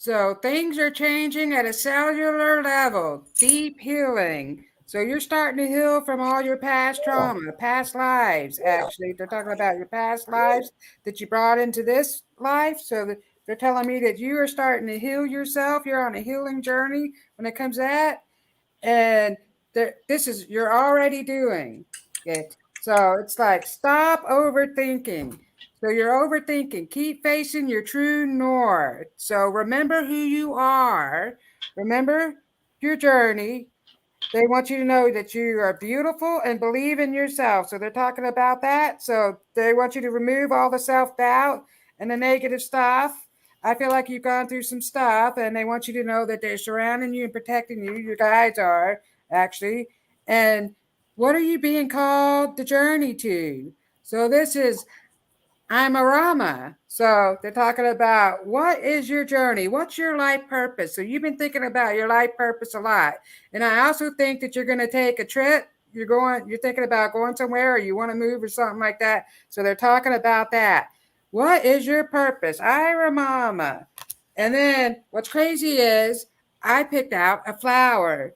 [SPEAKER 5] So things are changing at a cellular level, deep healing. So you're starting to heal from all your past trauma, past lives, actually. They're talking about your past lives that you brought into this life. So they're telling me that you are starting to heal yourself. You're on a healing journey when it comes to that. And this is, you're already doing it. So it's like, stop overthinking. So you're overthinking. Keep facing your true north. So remember who you are. Remember your journey. They want you to know that you are beautiful and believe in yourself. So they're talking about that. So they want you to remove all the self-doubt and the negative stuff. I feel like you've gone through some stuff, and they want you to know that they're surrounding you and protecting you. Your guides are, actually. And what are you being called the journey to? So this is, I'm a Rama. So they're talking about, what is your journey? What's your life purpose? So you've been thinking about your life purpose a lot. And I also think that you're going to take a trip. You're thinking about going somewhere, or you want to move or something like that. So they're talking about that. What is your purpose? I'm a Mama. And then what's crazy is I picked out a flower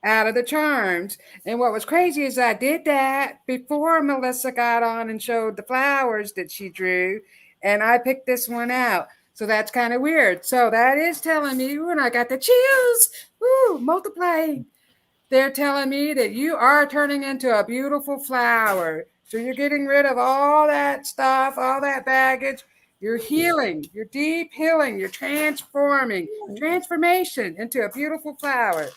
[SPEAKER 5] out of the charms. And what was crazy is I did that before Melissa got on and showed the flowers that she drew. And I picked this one out. So that's kind of weird. So that is telling me, when I got the chills, multiplying. They're telling me that you are turning into a beautiful flower. So you're getting rid of all that stuff, all that baggage. You're healing, you're deep healing, you're transforming, transformation into a beautiful flower.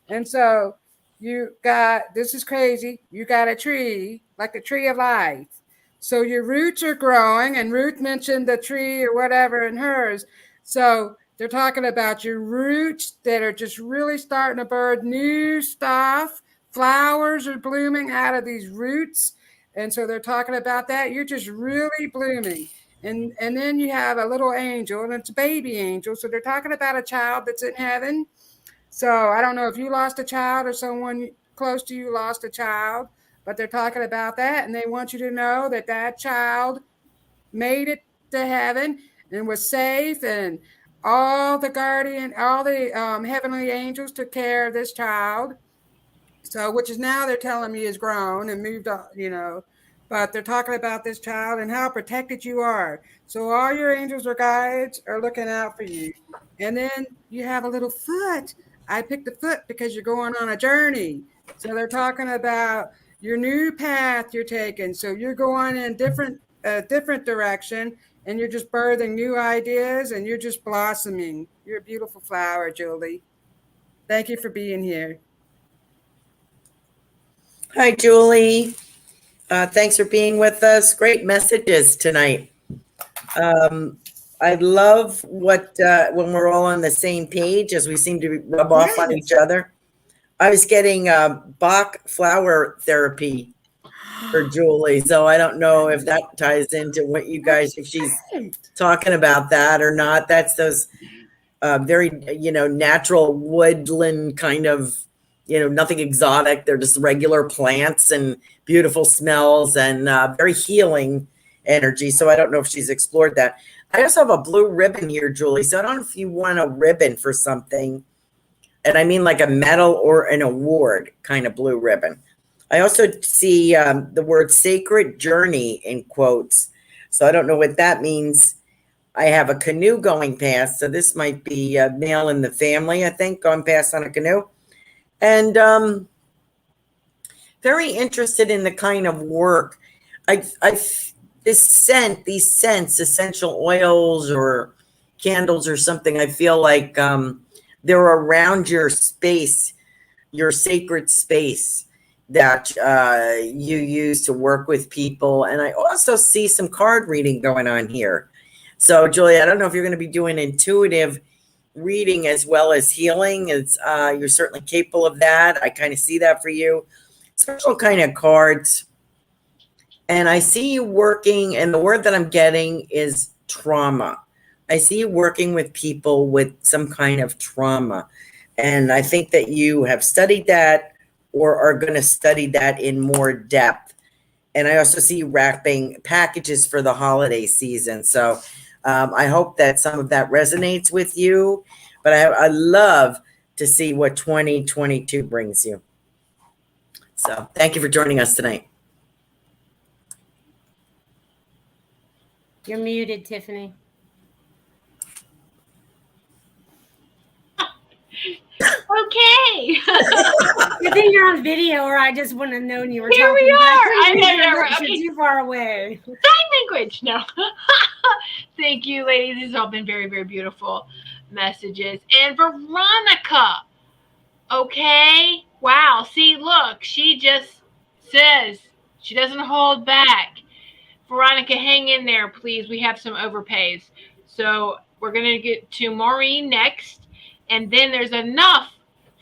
[SPEAKER 5] And so you got, this is crazy, you got a tree, like the tree of life. So your roots are growing, and Ruth mentioned the tree or whatever in hers. So they're talking about your roots that are just really starting to birth new stuff. Flowers are blooming out of these roots. And so they're talking about that. You're just really blooming. And then you have a little angel, and it's a baby angel. So they're talking about a child that's in heaven. So I don't know if you lost a child or someone close to you lost a child, but they're talking about that. And they want you to know that that child made it to heaven and was safe, and all the heavenly angels took care of this child. So, which is now they're telling me is grown and moved on, but they're talking about this child and how protected you are. So all your angels or guides are looking out for you. And then you have a little foot. I picked a foot because you're going on a journey. So they're talking about your new path you're taking. So you're going in different direction, and you're just birthing new ideas, and you're just blossoming. You're a beautiful flower, Julie. Thank you for being here.
[SPEAKER 4] Hi, Julie. Thanks for being with us. Great messages tonight. I love what when we're all on the same page, as we seem to rub off on each other. I was getting Bach flower therapy for Julie, so I don't know if that ties into what you guys, if she's talking about that or not. That's those very, natural woodland kind of, nothing exotic. They're just regular plants and beautiful smells and very healing energy. So I don't know if she's explored that. I also have a blue ribbon here, Julie. So I don't know if you want a ribbon for something. And I mean like a medal or an award kind of blue ribbon. I also see the word sacred journey in quotes. So I don't know what that means. I have a canoe going past. So this might be a male in the family, I think, going past on a canoe. And very interested in the kind of work. These scents, essential oils or candles or something, I feel like they're around your space, your sacred space that you use to work with people. And I also see some card reading going on here. So, Julie, I don't know if you're going to be doing intuitive reading as well as healing. You're certainly capable of that. I kind of see that for you. Special kind of cards. And I see you working, and the word that I'm getting is trauma. I see you working with people with some kind of trauma. And I think that you have studied that or are going to study that in more depth. And I also see you wrapping packages for the holiday season. So I hope that some of that resonates with you, but I love to see what 2022 brings you. So thank you for joining us tonight.
[SPEAKER 3] You're muted, Tiffany.
[SPEAKER 2] Okay.
[SPEAKER 3] You think you're on video, or I just wouldn't have known you were
[SPEAKER 2] Here
[SPEAKER 3] talking.
[SPEAKER 2] we are. I know,
[SPEAKER 3] You're
[SPEAKER 2] okay.
[SPEAKER 3] too far away.
[SPEAKER 2] Sign language. No. Thank you, ladies. These have all been very, very beautiful messages. And Veronica. Okay. Wow. See, look, she just says she doesn't hold back. Veronica, hang in there, please. We have some overpays. So we're going to get to Maureen next. And then there's enough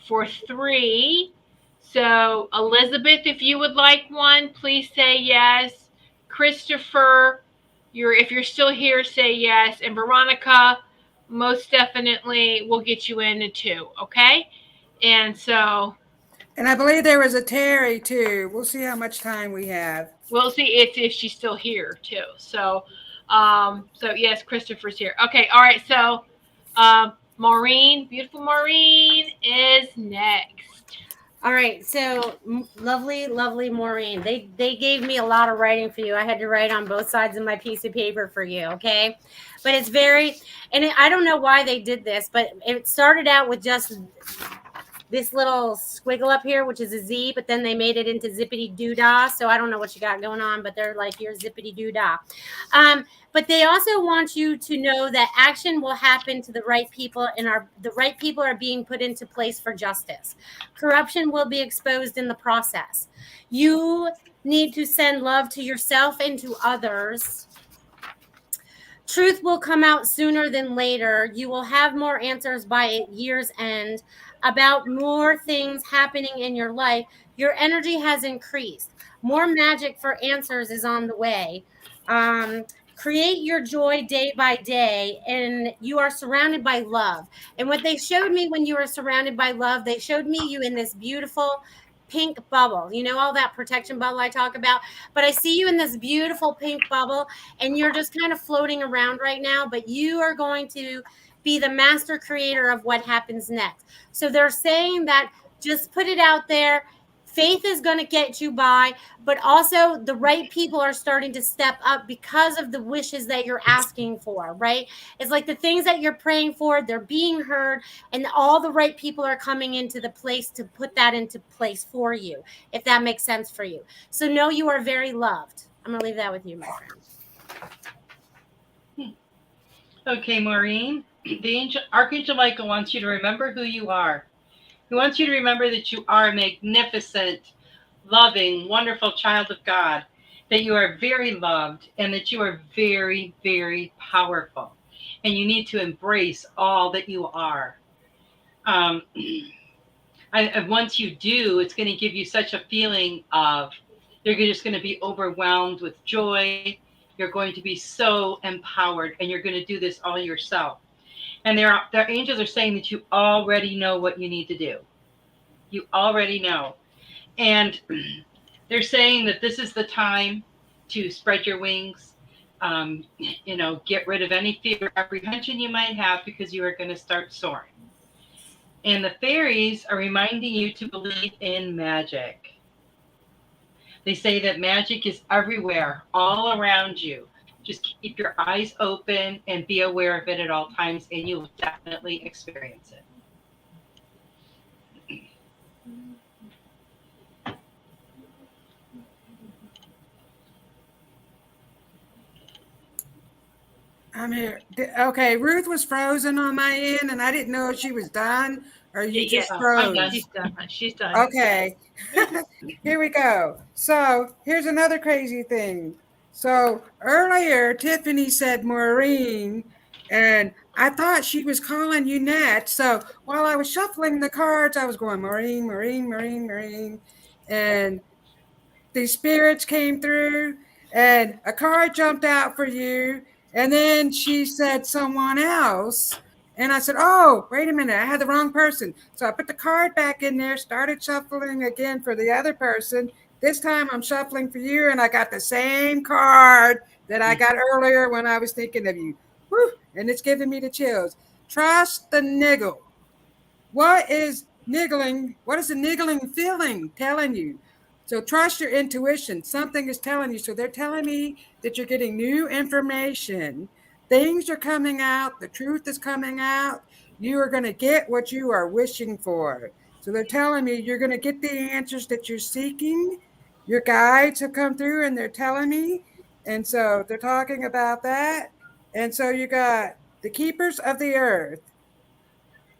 [SPEAKER 2] for 3. So Elizabeth, if you would like one, please say yes. Christopher, if you're still here, say yes. And Veronica, most definitely we'll get you into 2, okay? And so...
[SPEAKER 5] And I believe there was a Terry too. We'll see how much time we have.
[SPEAKER 2] We'll see if she's still here too. So yes, Christopher's here. Okay, all right. So Maureen, beautiful Maureen is next.
[SPEAKER 3] All right, so lovely, lovely Maureen. They gave me a lot of writing for you. I had to write on both sides of my piece of paper for you, okay? But it's I don't know why they did this, but it started out with just this little squiggle up here, which is a Z, but then they made it into zippity doo-dah. So I don't know what you got going on, but they're like, you're zippity doo-dah. But they also want you to know that action will happen to the right people, and the right people are being put into place for justice. Corruption will be exposed in the process. You need to send love to yourself and to others. Truth will come out sooner than later. You will have more answers by year's end about more things happening in your life. Your energy has increased. More magic for answers is on the way. Create your joy day by day, and you are surrounded by love. And what they showed me when you were surrounded by love, they showed me you in this beautiful pink bubble. You know, all that protection bubble I talk about, but I see you in this beautiful pink bubble, and you're just kind of floating around right now, but you are going to be the master creator of what happens next. So they're saying that just put it out there. Faith is going to get you by, but also the right people are starting to step up because of the wishes that you're asking for, right? It's like the things that you're praying for, they're being heard, and all the right people are coming into the place to put that into place for you, if that makes sense for you. So know you are very loved. I'm going to leave that with you, my friend.
[SPEAKER 6] Okay, Maureen, Archangel Michael wants you to remember who you are. He wants you to remember that you are a magnificent, loving, wonderful child of God, that you are very loved, and that you are very, very powerful. And you need to embrace all that you are. Once you do, it's going to give you such a feeling of, you're just going to be overwhelmed with joy. You're going to be so empowered, and you're going to do this all yourself. And their angels are saying that you already know what you need to do. You already know. And they're saying that this is the time to spread your wings, get rid of any fear or apprehension you might have, because you are going to start soaring. And the fairies are reminding you to believe in magic. They say that magic is everywhere, all around you. Just keep your eyes open and be aware of it at all times, and you will definitely experience it.
[SPEAKER 5] I'm here. Okay, Ruth was frozen on my end, and I didn't know if she was done or you just froze.
[SPEAKER 2] She's done. She's done.
[SPEAKER 5] Okay. Here we go. So here's another crazy thing. So earlier, Tiffany said Maureen, and I thought she was calling you Nat. So while I was shuffling the cards, I was going Maureen, Maureen, Maureen, Maureen. And the spirits came through, and a card jumped out for you. And then she said someone else. And I said, oh, wait a minute, I had the wrong person. So I put the card back in there, started shuffling again for the other person. This time I'm shuffling for you, and I got the same card that I got earlier when I was thinking of you. Woo! and it's giving me the chills. Trust the niggle. What is niggling? What is the niggling feeling telling you? So trust your intuition. Something is telling you. So they're telling me that you're getting new information. Things are coming out. The truth is coming out. You are going to get what you are wishing for. So they're telling me you're going to get the answers that you're seeking. Your guides have come through and they're telling me. And so they're talking about that. And so you got the keepers of the earth.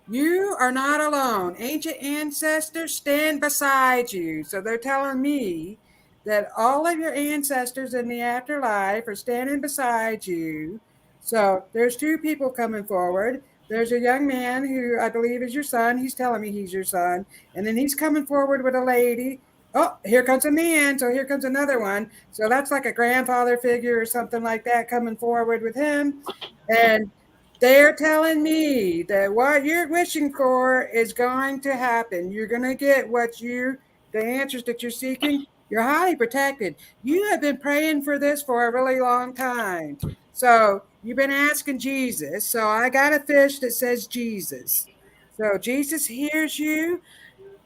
[SPEAKER 5] You are not alone. Ancient ancestors stand beside you. So they're telling me that all of your ancestors in the afterlife are standing beside you. So there's two people coming forward. There's a young man who I believe is your son. He's telling me he's your son. And then he's coming forward with a lady. Oh, here comes a man. So here comes another one. So that's like a grandfather figure or something like that coming forward with him. And they're telling me that what you're wishing for is going to happen. You're going to get the answers that you're seeking. You're highly protected. You have been praying for this for a really long time. So you've been asking Jesus. So I got a fish that says Jesus. So Jesus hears you.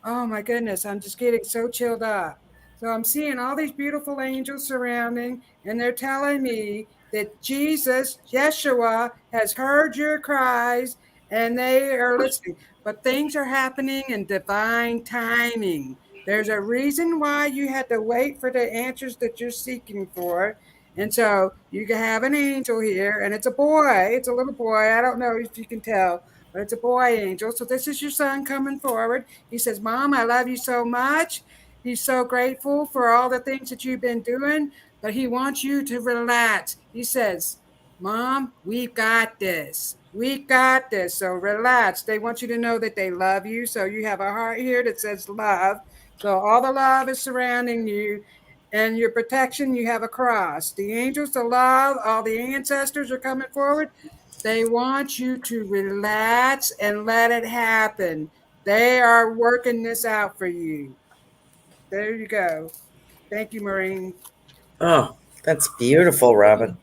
[SPEAKER 5] Oh my goodness, I'm just getting so chilled up. So I'm seeing all these beautiful angels surrounding, and they're telling me that Jesus, Yeshua, has heard your cries and they are listening. But things are happening in divine timing. There's a reason why you had to wait for the answers that you're seeking for. And so you can have an angel here, and it's a boy. It's a little boy. I don't know if you can tell, but it's a boy angel. So this is your son coming forward. He says, Mom, I love you so much. He's so grateful for all the things that you've been doing, but he wants you to relax. He says, Mom, we've got this. We got this. So relax. They want you to know that they love you. So you have a heart here that says love. So all the love is surrounding you. And your protection, you have a cross. The angels, the love, all the ancestors are coming forward. They want you to relax and let it happen. They are working this out for you. There you go. Thank you, Maureen.
[SPEAKER 4] Oh, that's beautiful, Robin.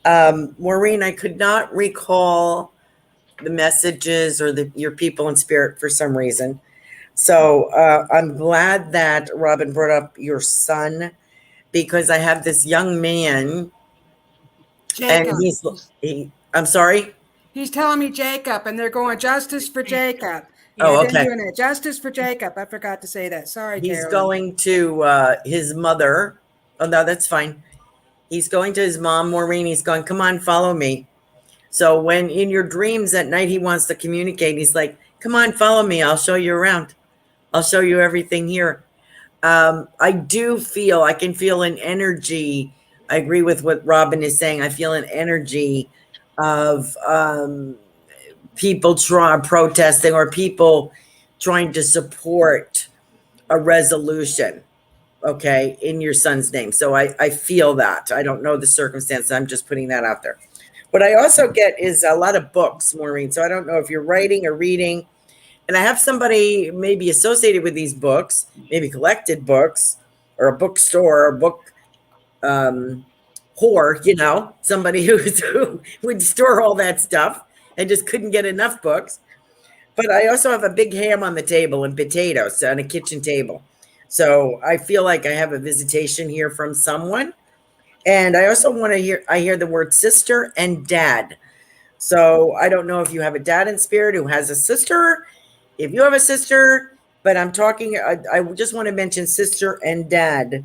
[SPEAKER 4] Maureen, I could not recall the messages or your people in spirit for some reason. So I'm glad that Robin brought up your son, because I have this young man,
[SPEAKER 5] Jacob.
[SPEAKER 4] and I'm sorry?
[SPEAKER 5] He's telling me Jacob, and they're going justice for Jacob.
[SPEAKER 4] Oh,
[SPEAKER 5] They've
[SPEAKER 4] okay.
[SPEAKER 5] been doing it. Justice for Jacob. I forgot to say that. Sorry,
[SPEAKER 4] He's
[SPEAKER 5] Carolyn.
[SPEAKER 4] going to his mother. Oh, no, that's fine. He's going to his mom, Maureen. He's going, come on, follow me. So when in your dreams at night, he wants to communicate. He's like, come on, follow me. I'll show you around. I'll show you everything here. I can feel an energy. I agree with what Robin is saying. I feel an energy of people protesting, or people trying to support a resolution, okay, in your son's name. So I feel that. I don't know the circumstance. I'm just putting that out there. What I also get is a lot of books, Maureen. So I don't know if you're writing or reading. And I have somebody maybe associated with these books, maybe collected books, or a bookstore, or a book whore, somebody who would store all that stuff and just couldn't get enough books. But I also have a big ham on the table and potatoes on a kitchen table. So I feel like I have a visitation here from someone. And I also I hear the word sister and dad. So I don't know if you have a dad in spirit who has a sister, if you have a sister, but I just want to mention sister and dad.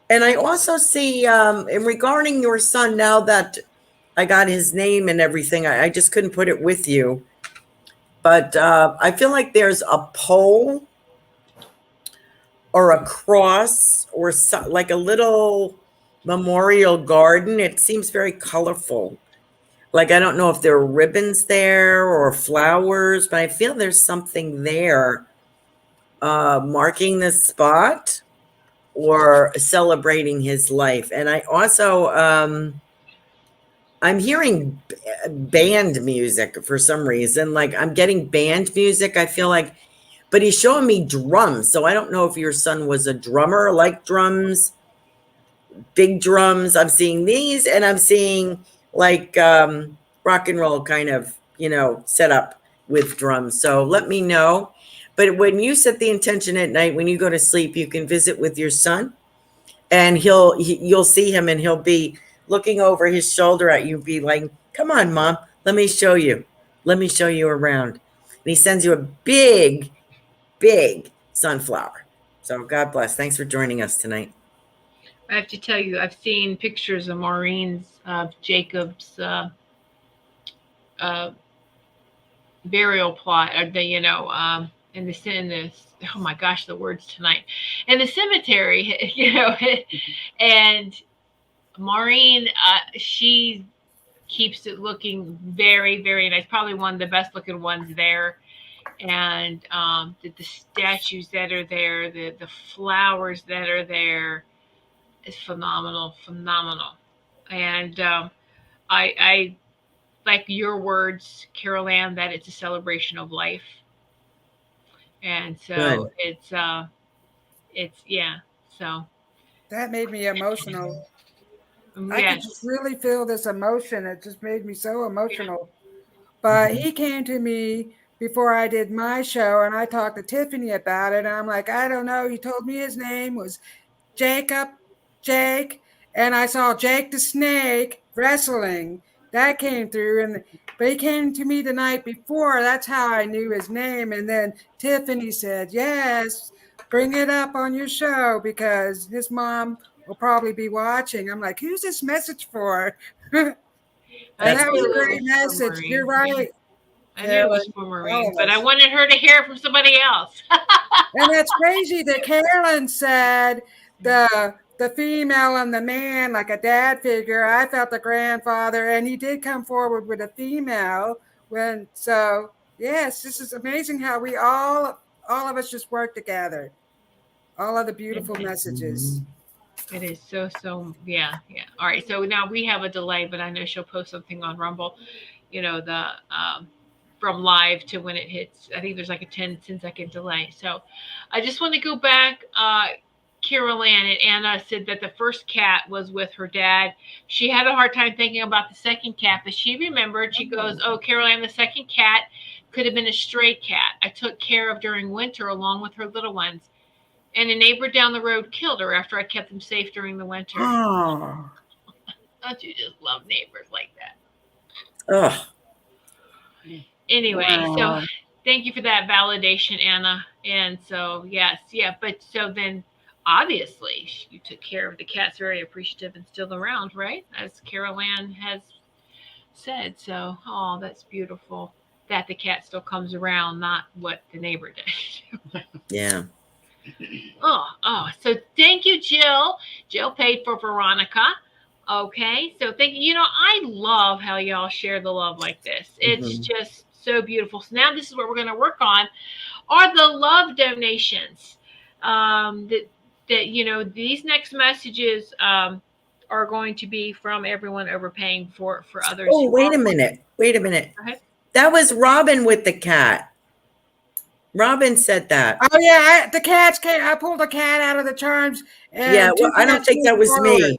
[SPEAKER 4] And I also see, in regarding your son, now that I got his name and everything, I just couldn't put it with you. But I feel like there's a pole or a cross or like a little memorial garden. It seems very colorful. Like, I don't know if there are ribbons there or flowers, but I feel there's something there marking the spot or celebrating his life. And I also, I'm hearing band music for some reason. Like, I'm getting band music. I feel like, but he's showing me drums. So I don't know if your son was a drummer, like drums, big drums. I'm seeing these, and I'm seeing like rock and roll kind of, setup with drums. So let me know. But when you set the intention at night, when you go to sleep, you can visit with your son, and you'll see him, and he'll be looking over his shoulder at you, be like, "Come on, Mom, let me show you. Let me show you around." And he sends you a big, big sunflower. So God bless. Thanks for joining us tonight.
[SPEAKER 2] I have to tell you, I've seen pictures of Maureen's, Jacob's burial plot, or in the oh my gosh, the words tonight, in the cemetery, and Maureen, she keeps it looking very, very nice. Probably one of the best looking ones there. And the statues that are there, the flowers that are there, is phenomenal. And I like your words, Carol Ann, that it's a celebration of life. And so
[SPEAKER 4] Good.
[SPEAKER 2] so
[SPEAKER 5] That made me emotional. I could
[SPEAKER 2] yes.
[SPEAKER 5] just really feel this emotion. It just made me so emotional. But he came to me before I did my show, and I talked to Tiffany about it. And I'm like, I don't know. He told me his name was Jake, and I saw Jake the Snake wrestling. That came through, but he came to me the night before. That's how I knew his name. And then Tiffany said, yes, bring it up on your show because his mom will probably be watching. I'm like, who's this message for? And that was a great message. You're right.
[SPEAKER 2] I knew it was for Maureen, but I
[SPEAKER 5] us.
[SPEAKER 2] wanted her to hear it from somebody else.
[SPEAKER 5] And that's crazy that Carolyn said the female and the man, like a dad figure. I felt the grandfather, and he did come forward with a female. Yes, this is amazing how we all of us just work together. All of the beautiful messages.
[SPEAKER 2] It is so yeah. All right, so now we have a delay, but I know she'll post something on Rumble. The from live to when it hits. I think there's like a 10-second delay. So I just want to go back. Carol Ann and Anna said that the first cat was with her dad. She had a hard time thinking about the second cat, but she remembered. She goes, "Oh, Carol Ann, the second cat could have been a stray cat I took care of during winter along with her little ones. And a neighbor down the road killed her after I kept them safe during the winter."
[SPEAKER 5] Oh.
[SPEAKER 2] Don't you just love neighbors like that?
[SPEAKER 4] Oh.
[SPEAKER 2] Anyway, so thank you for that validation, Anna. And so, yes, but so then obviously you took care of the cats, very appreciative and still around, right? As Carol Ann has said. So, that's beautiful that the cat still comes around, not what the neighbor did.
[SPEAKER 4] Yeah.
[SPEAKER 2] So thank you, Jill. Jill paid for Veronica. Okay, so thank you. I love how y'all share the love like this. It's just so beautiful. So now this is what we're going to work on are the love donations. That these next messages are going to be from everyone overpaying for others.
[SPEAKER 4] Oh, wait a minute.
[SPEAKER 2] Okay.
[SPEAKER 4] That was Robin with the cat. Robin said that.
[SPEAKER 5] Oh yeah, the cats came. I pulled a cat out of the charms.
[SPEAKER 4] Yeah, well, I don't think that was me.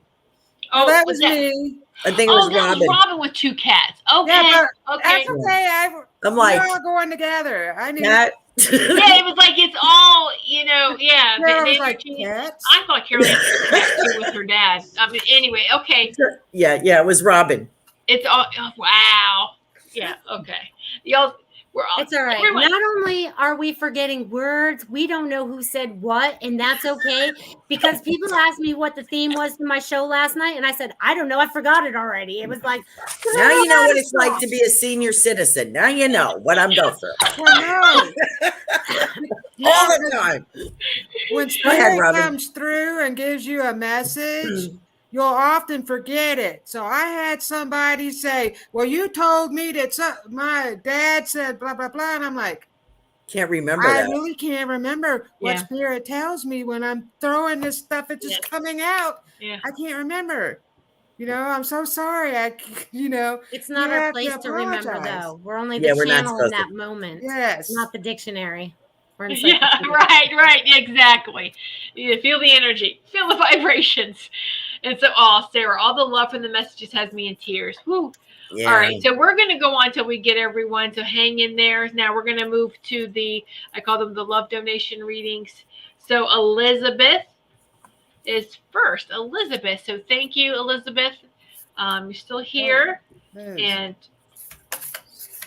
[SPEAKER 5] Oh, that was me.
[SPEAKER 4] I think it was
[SPEAKER 2] that
[SPEAKER 4] Robin.
[SPEAKER 2] was Robin with two cats. Okay.
[SPEAKER 5] Yeah, but
[SPEAKER 2] okay.
[SPEAKER 5] That's okay.
[SPEAKER 4] I'm like,
[SPEAKER 5] we're all going together. I knew.
[SPEAKER 4] Cat.
[SPEAKER 2] Yeah, it was like it's all, yeah.
[SPEAKER 5] Carol was like, cats?
[SPEAKER 2] I thought Carol had a cat too with her dad. I mean, anyway, okay.
[SPEAKER 4] Yeah, it was Robin.
[SPEAKER 2] It's all, wow. Yeah, okay. Y'all,
[SPEAKER 3] it's all right. Not only are we forgetting words, we don't know who said what, and that's okay. Because people asked me what the theme was to my show last night, and I said, I don't know. I forgot it already. It was like,
[SPEAKER 4] now you know what it's like to be a senior citizen. Now you know what I'm going through.
[SPEAKER 5] I know.
[SPEAKER 4] All the time.
[SPEAKER 5] When spirit comes through and gives you a message, you'll often forget it. So I had somebody say, well, you told me that my dad said blah, blah, blah. And I'm like,
[SPEAKER 4] can't remember
[SPEAKER 5] I really can't remember what spirit tells me when I'm throwing this stuff. It's just coming out.
[SPEAKER 2] Yeah.
[SPEAKER 5] I can't remember. I'm so sorry.
[SPEAKER 3] It's not our place to remember, though. We're only the channel in that moment.
[SPEAKER 5] Yes.
[SPEAKER 3] Not the dictionary.
[SPEAKER 2] Yeah, right. Exactly. You feel the energy, feel the vibrations. And so, oh, Sarah, all the love from the messages has me in tears. Woo.
[SPEAKER 4] Yeah.
[SPEAKER 2] All right, so we're going to go on till we get everyone. So hang in there. Now we're going to move to I call them the love donation readings. So Elizabeth is first. Elizabeth. So thank you, Elizabeth. You're still here, and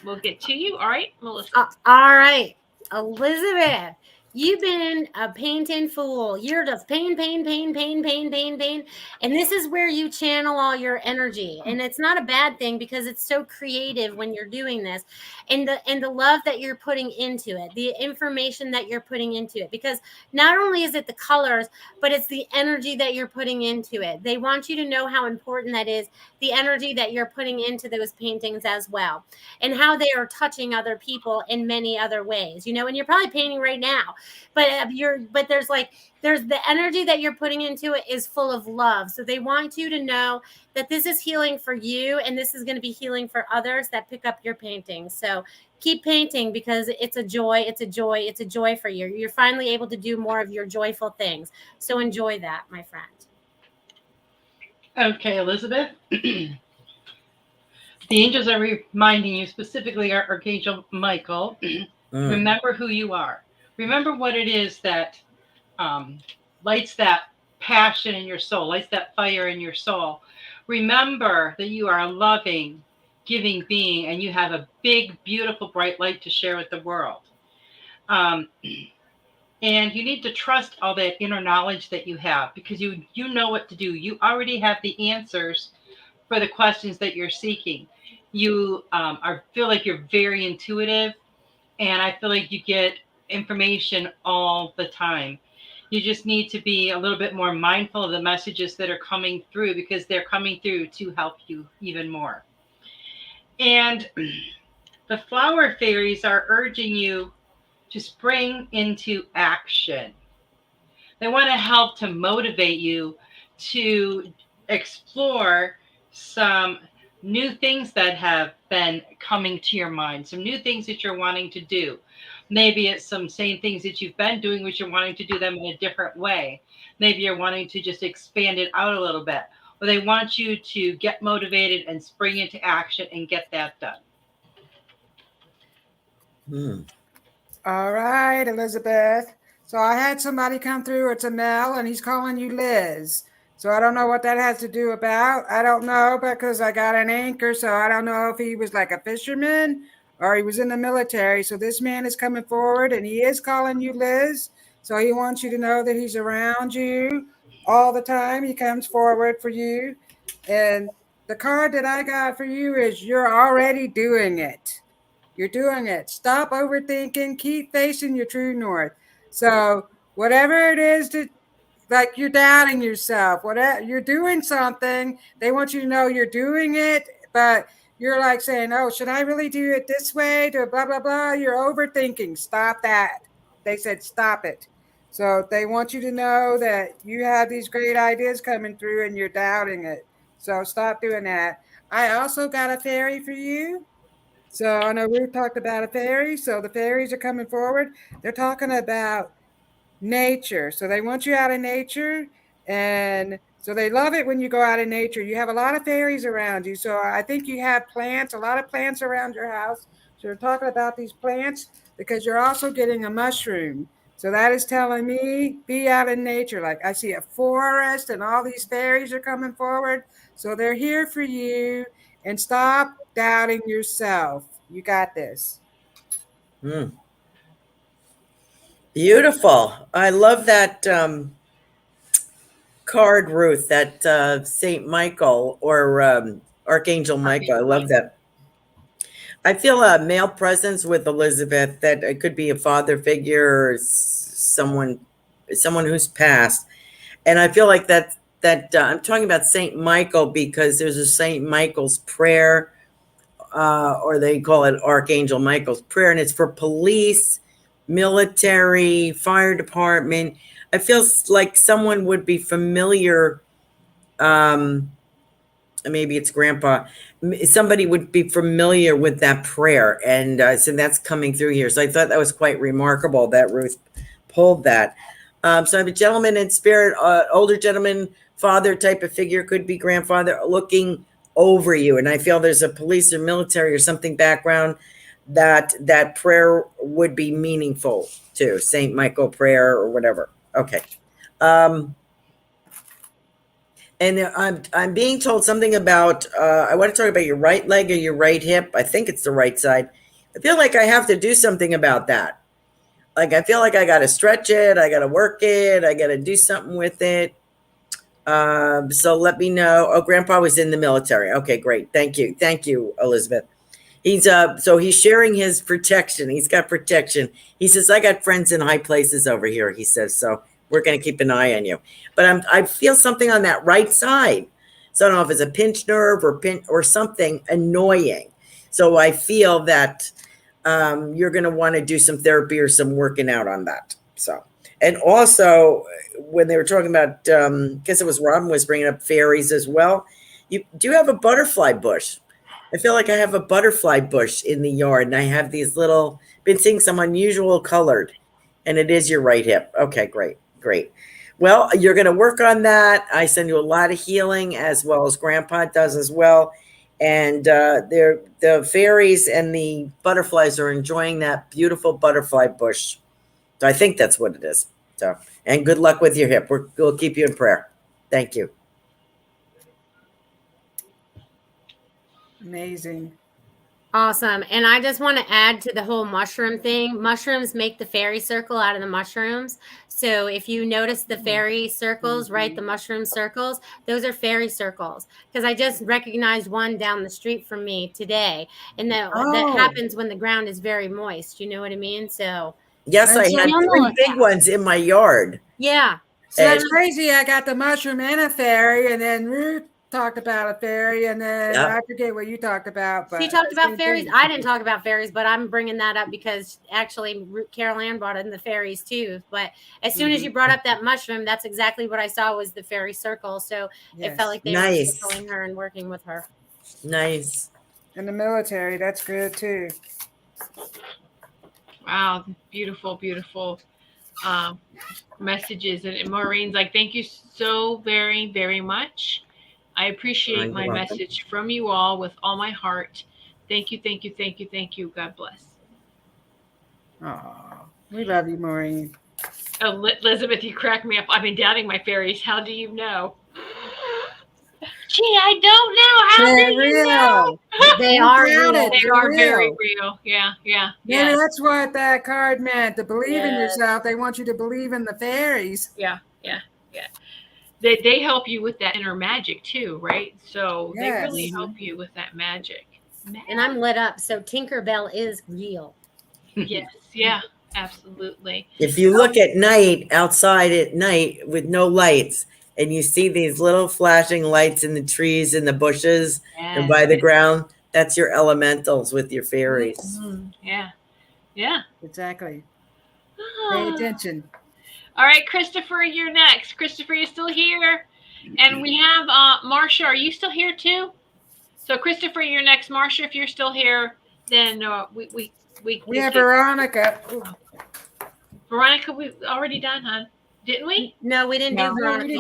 [SPEAKER 2] we'll get to you. All right, Melissa.
[SPEAKER 3] All right, Elizabeth. You've been a painting fool. You're just pain. And this is where you channel all your energy. And it's not a bad thing because it's so creative when you're doing this. And the love that you're putting into it, the information that you're putting into it. Because not only is it the colors, but it's the energy that you're putting into it. They want you to know how important that is, the energy that you're putting into those paintings as well. And how they are touching other people in many other ways. And you're probably painting right now. But there's the energy that you're putting into it is full of love. So they want you to know that this is healing for you, and this is going to be healing for others that pick up your paintings. So keep painting because it's a joy. It's a joy. It's a joy for you. You're finally able to do more of your joyful things. So enjoy that, my friend.
[SPEAKER 6] Okay, Elizabeth. The angels are reminding you, specifically Archangel Michael, remember who you are. Remember what it is that lights that passion in your soul, lights that fire in your soul. Remember that you are a loving, giving being, and you have a big, beautiful, bright light to share with the world. And you need to trust all that inner knowledge that you have, because you know what to do. You already have the answers for the questions that you're seeking. You feel like you're very intuitive, and I feel like you get information all the time. You just need to be a little bit more mindful of the messages that are coming through, because they're coming through to help you even more. And the flower fairies are urging you to spring into action. They want to help to motivate you to explore some new things that have been coming to your mind, some new things that you're wanting to do. Maybe it's some same things that you've been doing, but you're wanting to do them in a different way. Maybe you're wanting to just expand it out a little bit. Or they want you to get motivated and spring into action and get that done.
[SPEAKER 5] All right, Elizabeth. So I had somebody come through. It's a Mel, and he's calling you Liz. So I don't know what that has to do about. I don't know, because I got an anchor. So I don't know if he was like a fisherman or he was in the military. So this man is coming forward, and he is calling you Liz. So he wants you to know that he's around you all the time. He comes forward for you. And the card that I got for you is you're already doing it. You're doing it. Stop overthinking. Keep facing your true north. So whatever it is that, like, you're doubting yourself, whatever, you're doing something, they want you to know you're doing it, but you're like saying, oh, should I really do it this way to blah, blah, blah? You're overthinking. Stop that. They said, stop it. So they want you to know that you have these great ideas coming through and you're doubting it. So stop doing that. I also got a fairy for you. So I know Ruth talked about a fairy. So the fairies are coming forward. They're talking about nature. So they want you out in nature. And so they love it when you go out in nature. You have a lot of fairies around you. So I think you have plants, a lot of plants around your house. So you're talking about these plants because you're also getting a mushroom. So that is telling me be out in nature. Like I see a forest and all these fairies are coming forward. So they're here for you. And stop doubting yourself. You got this.
[SPEAKER 4] Beautiful. I love that card, Ruth, that Saint Michael or Archangel Michael. I love that. I feel a male presence with Elizabeth, that it could be a father figure or someone who's passed. And I feel like that I'm talking about Saint Michael because there's a Saint Michael's prayer, or they call it Archangel Michael's prayer, and it's for police, military, fire department. I feel like someone would be familiar. Maybe it's grandpa. Somebody would be familiar with that prayer. And so that's coming through here. So I thought that was quite remarkable that Ruth pulled that. So I have a gentleman in spirit, older gentleman father type of figure, could be grandfather, looking over you. And I feel there's a police or military or something background that prayer would be meaningful to. Saint Michael prayer or whatever. Okay. And I'm being told something about, I want to talk about your right leg or your right hip. I think it's the right side. I feel like I have to do something about that. Like, I feel like I got to stretch it. I got to work it. I got to do something with it. So let me know. Oh, Grandpa was in the military. Okay, great. Thank you. Thank you, Elizabeth. So he's sharing his protection. He's got protection. He says, I got friends in high places over here. He says, so we're going to keep an eye on you. But I feel something on that right side. So I don't know if it's a pinched nerve or something annoying. So I feel that you're going to want to do some therapy or some working out on that. So, and also when they were talking about, I guess it was Robin was bringing up fairies as well. You do have a butterfly bush. I feel like I have a butterfly bush in the yard, and I have these little, been seeing some unusual colored, and it is your right hip. Okay, great, great. Well, you're going to work on that. I send you a lot of healing, as well as Grandpa does as well. And the fairies and the butterflies are enjoying that beautiful butterfly bush. So I think that's what it is. So, and good luck with your hip. We'll keep you in prayer. Thank you.
[SPEAKER 5] Amazing.
[SPEAKER 3] Awesome. And I just want to add to the whole mushroom thing. Mushrooms make the fairy circle out of the mushrooms. So if you notice the fairy circles, right, the mushroom circles, those are fairy circles. Because I just recognized one down the street from me today. And that happens when the ground is very moist. You know what I mean? So
[SPEAKER 4] yes, I had 3 big ones in my yard.
[SPEAKER 3] Yeah.
[SPEAKER 5] So that's crazy. I got the mushroom and a fairy, and then Ruth talked about a fairy, and then I forget what you talked about. But
[SPEAKER 3] she talked about fairies. I didn't talk about fairies, but I'm bringing that up because actually Carol Ann brought in the fairies too. But as soon as you brought up that mushroom, that's exactly what I saw was the fairy circle. So it felt like they were circling her and working with her.
[SPEAKER 4] Nice.
[SPEAKER 5] In the military, that's good too.
[SPEAKER 2] Wow, beautiful, beautiful messages. And Maureen's like, thank you so very, very much. I appreciate my message from you all with all my heart. Thank you, thank you, thank you, thank you. God bless.
[SPEAKER 5] Oh, we love you, Maureen.
[SPEAKER 2] Oh, Elizabeth, you crack me up. I've been doubting my fairies. How do you know? Gee, I don't know. How do you know?
[SPEAKER 3] They are real.
[SPEAKER 2] They are very real. Yeah.
[SPEAKER 5] Maybe that's what that card meant. To believe in yourself. They want you to believe in the fairies.
[SPEAKER 2] Yeah. They help you with that inner magic too, right? So they really help you with that magic.
[SPEAKER 3] And I'm lit up. So Tinkerbell is real.
[SPEAKER 2] Yes. Yeah. Absolutely.
[SPEAKER 4] If you look at night, outside at night with no lights, and you see these little flashing lights in the trees and the bushes and by the ground, that's your elementals with your fairies.
[SPEAKER 2] Yeah.
[SPEAKER 5] Exactly. Pay attention.
[SPEAKER 2] All right, Christopher, you're next. Christopher, you still here? And we have Marsha. Are you still here too? So Christopher, you're next. Marsha, if you're still here, then we
[SPEAKER 5] have Veronica.
[SPEAKER 2] Veronica, we've already done, hon. Didn't we?
[SPEAKER 3] No, we didn't do Veronica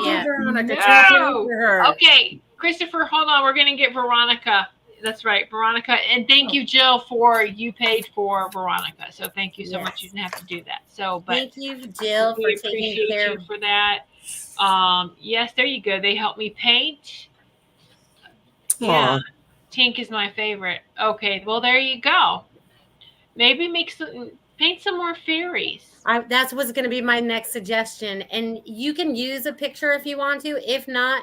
[SPEAKER 3] yet.
[SPEAKER 2] No. Okay, Christopher, hold on. We're going to get Veronica. That's right, Veronica. And thank you, Jill, you paid for Veronica. So thank you so much. You didn't have to do that. So, but
[SPEAKER 3] thank you, Jill, for taking care
[SPEAKER 2] of for that. Yes, there you go. They helped me paint. Yeah, Tink is my favorite. Okay, well there you go. Maybe paint some more fairies.
[SPEAKER 3] That's what's going to be my next suggestion. And you can use a picture if you want to. If not,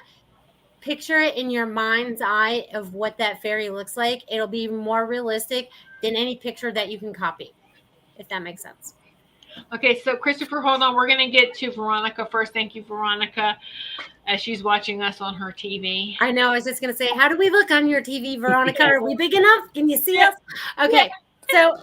[SPEAKER 3] picture it in your mind's eye of what that fairy looks like. It'll be more realistic than any picture that you can copy, if that makes sense.
[SPEAKER 2] Okay, so Christopher, hold on. We're going to get to Veronica first. Thank you, Veronica, as she's watching us on her TV.
[SPEAKER 3] I know. I was just going to say, how do we look on your TV, Veronica? Are we big enough? Can you see us? Okay. So,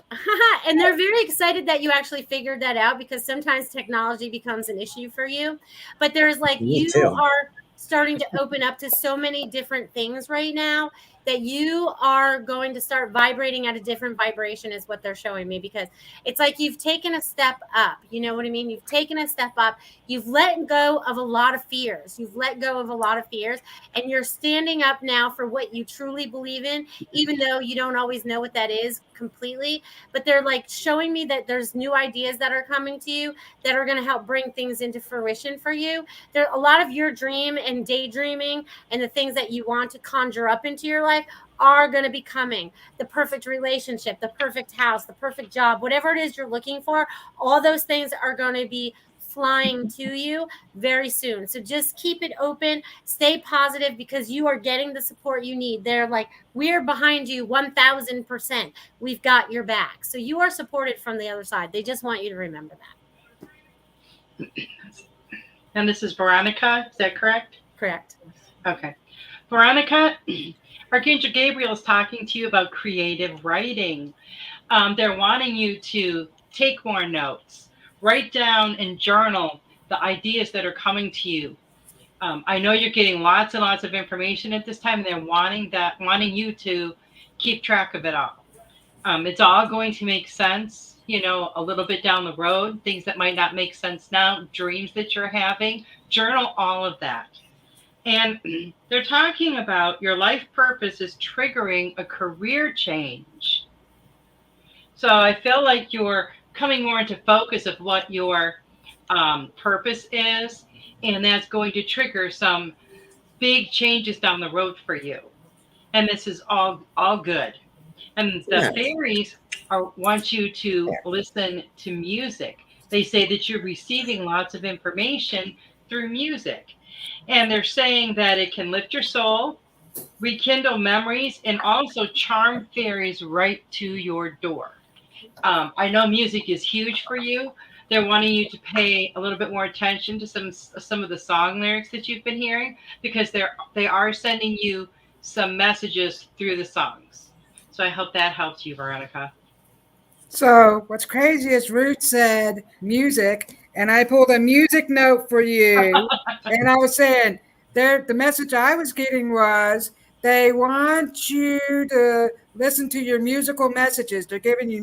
[SPEAKER 3] and they're very excited that you actually figured that out, because sometimes technology becomes an issue for you. But there's like, you are starting to open up to so many different things right now. that you are going to start vibrating at a different vibration is what they're showing me, because it's like you've taken a step up. You know what I mean? You've taken a step up. You've let go of a lot of fears. You've let go of a lot of fears, and you're standing up now for what you truly believe in, even though you don't always know what that is completely. But they're like showing me that there's new ideas that are coming to you that are going to help bring things into fruition for you. There a lot of your dream and daydreaming and the things that you want to conjure up into your life are going to be coming. The perfect relationship, the perfect house, the perfect job, whatever it is you're looking for, all those things are going to be flying to you very soon. So just keep it open, stay positive, because you are getting the support you need. They're like, we're behind you 1000%. We've got your back. So you are supported from the other side. They just want you to remember that.
[SPEAKER 6] And this is Veronica, is that correct?
[SPEAKER 3] Correct.
[SPEAKER 6] Okay. Veronica, Archangel Gabriel is talking to you about creative writing. They're wanting you to take more notes, write down and journal the ideas that are coming to you. I know you're getting lots and lots of information at this time, and they're wanting you to keep track of it all. It's all going to make sense, a little bit down the road, things that might not make sense now, dreams that you're having, journal all of that. And they're talking about your life purpose is triggering a career change. So I feel like you're coming more into focus of what your purpose is, and that's going to trigger some big changes down the road for you. And this is all good. And the fairies want you to listen to music. They say that you're receiving lots of information through music. And they're saying that it can lift your soul, rekindle memories, and also charm fairies right to your door. I know music is huge for you. They're wanting you to pay a little bit more attention to some of the song lyrics that you've been hearing, because they are sending you some messages through the songs. So I hope that helps you, Veronica.
[SPEAKER 5] So what's crazy is Ruth said music, and I pulled a music note for you. And I was saying, the message I was getting was they want you to listen to your musical messages. They're giving you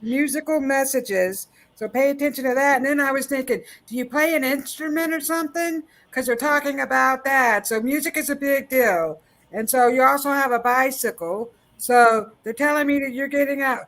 [SPEAKER 5] musical messages. So pay attention to that. And then I was thinking, do you play an instrument or something? Because they're talking about that. So music is a big deal. And so you also have a bicycle. So they're telling me that you're getting out.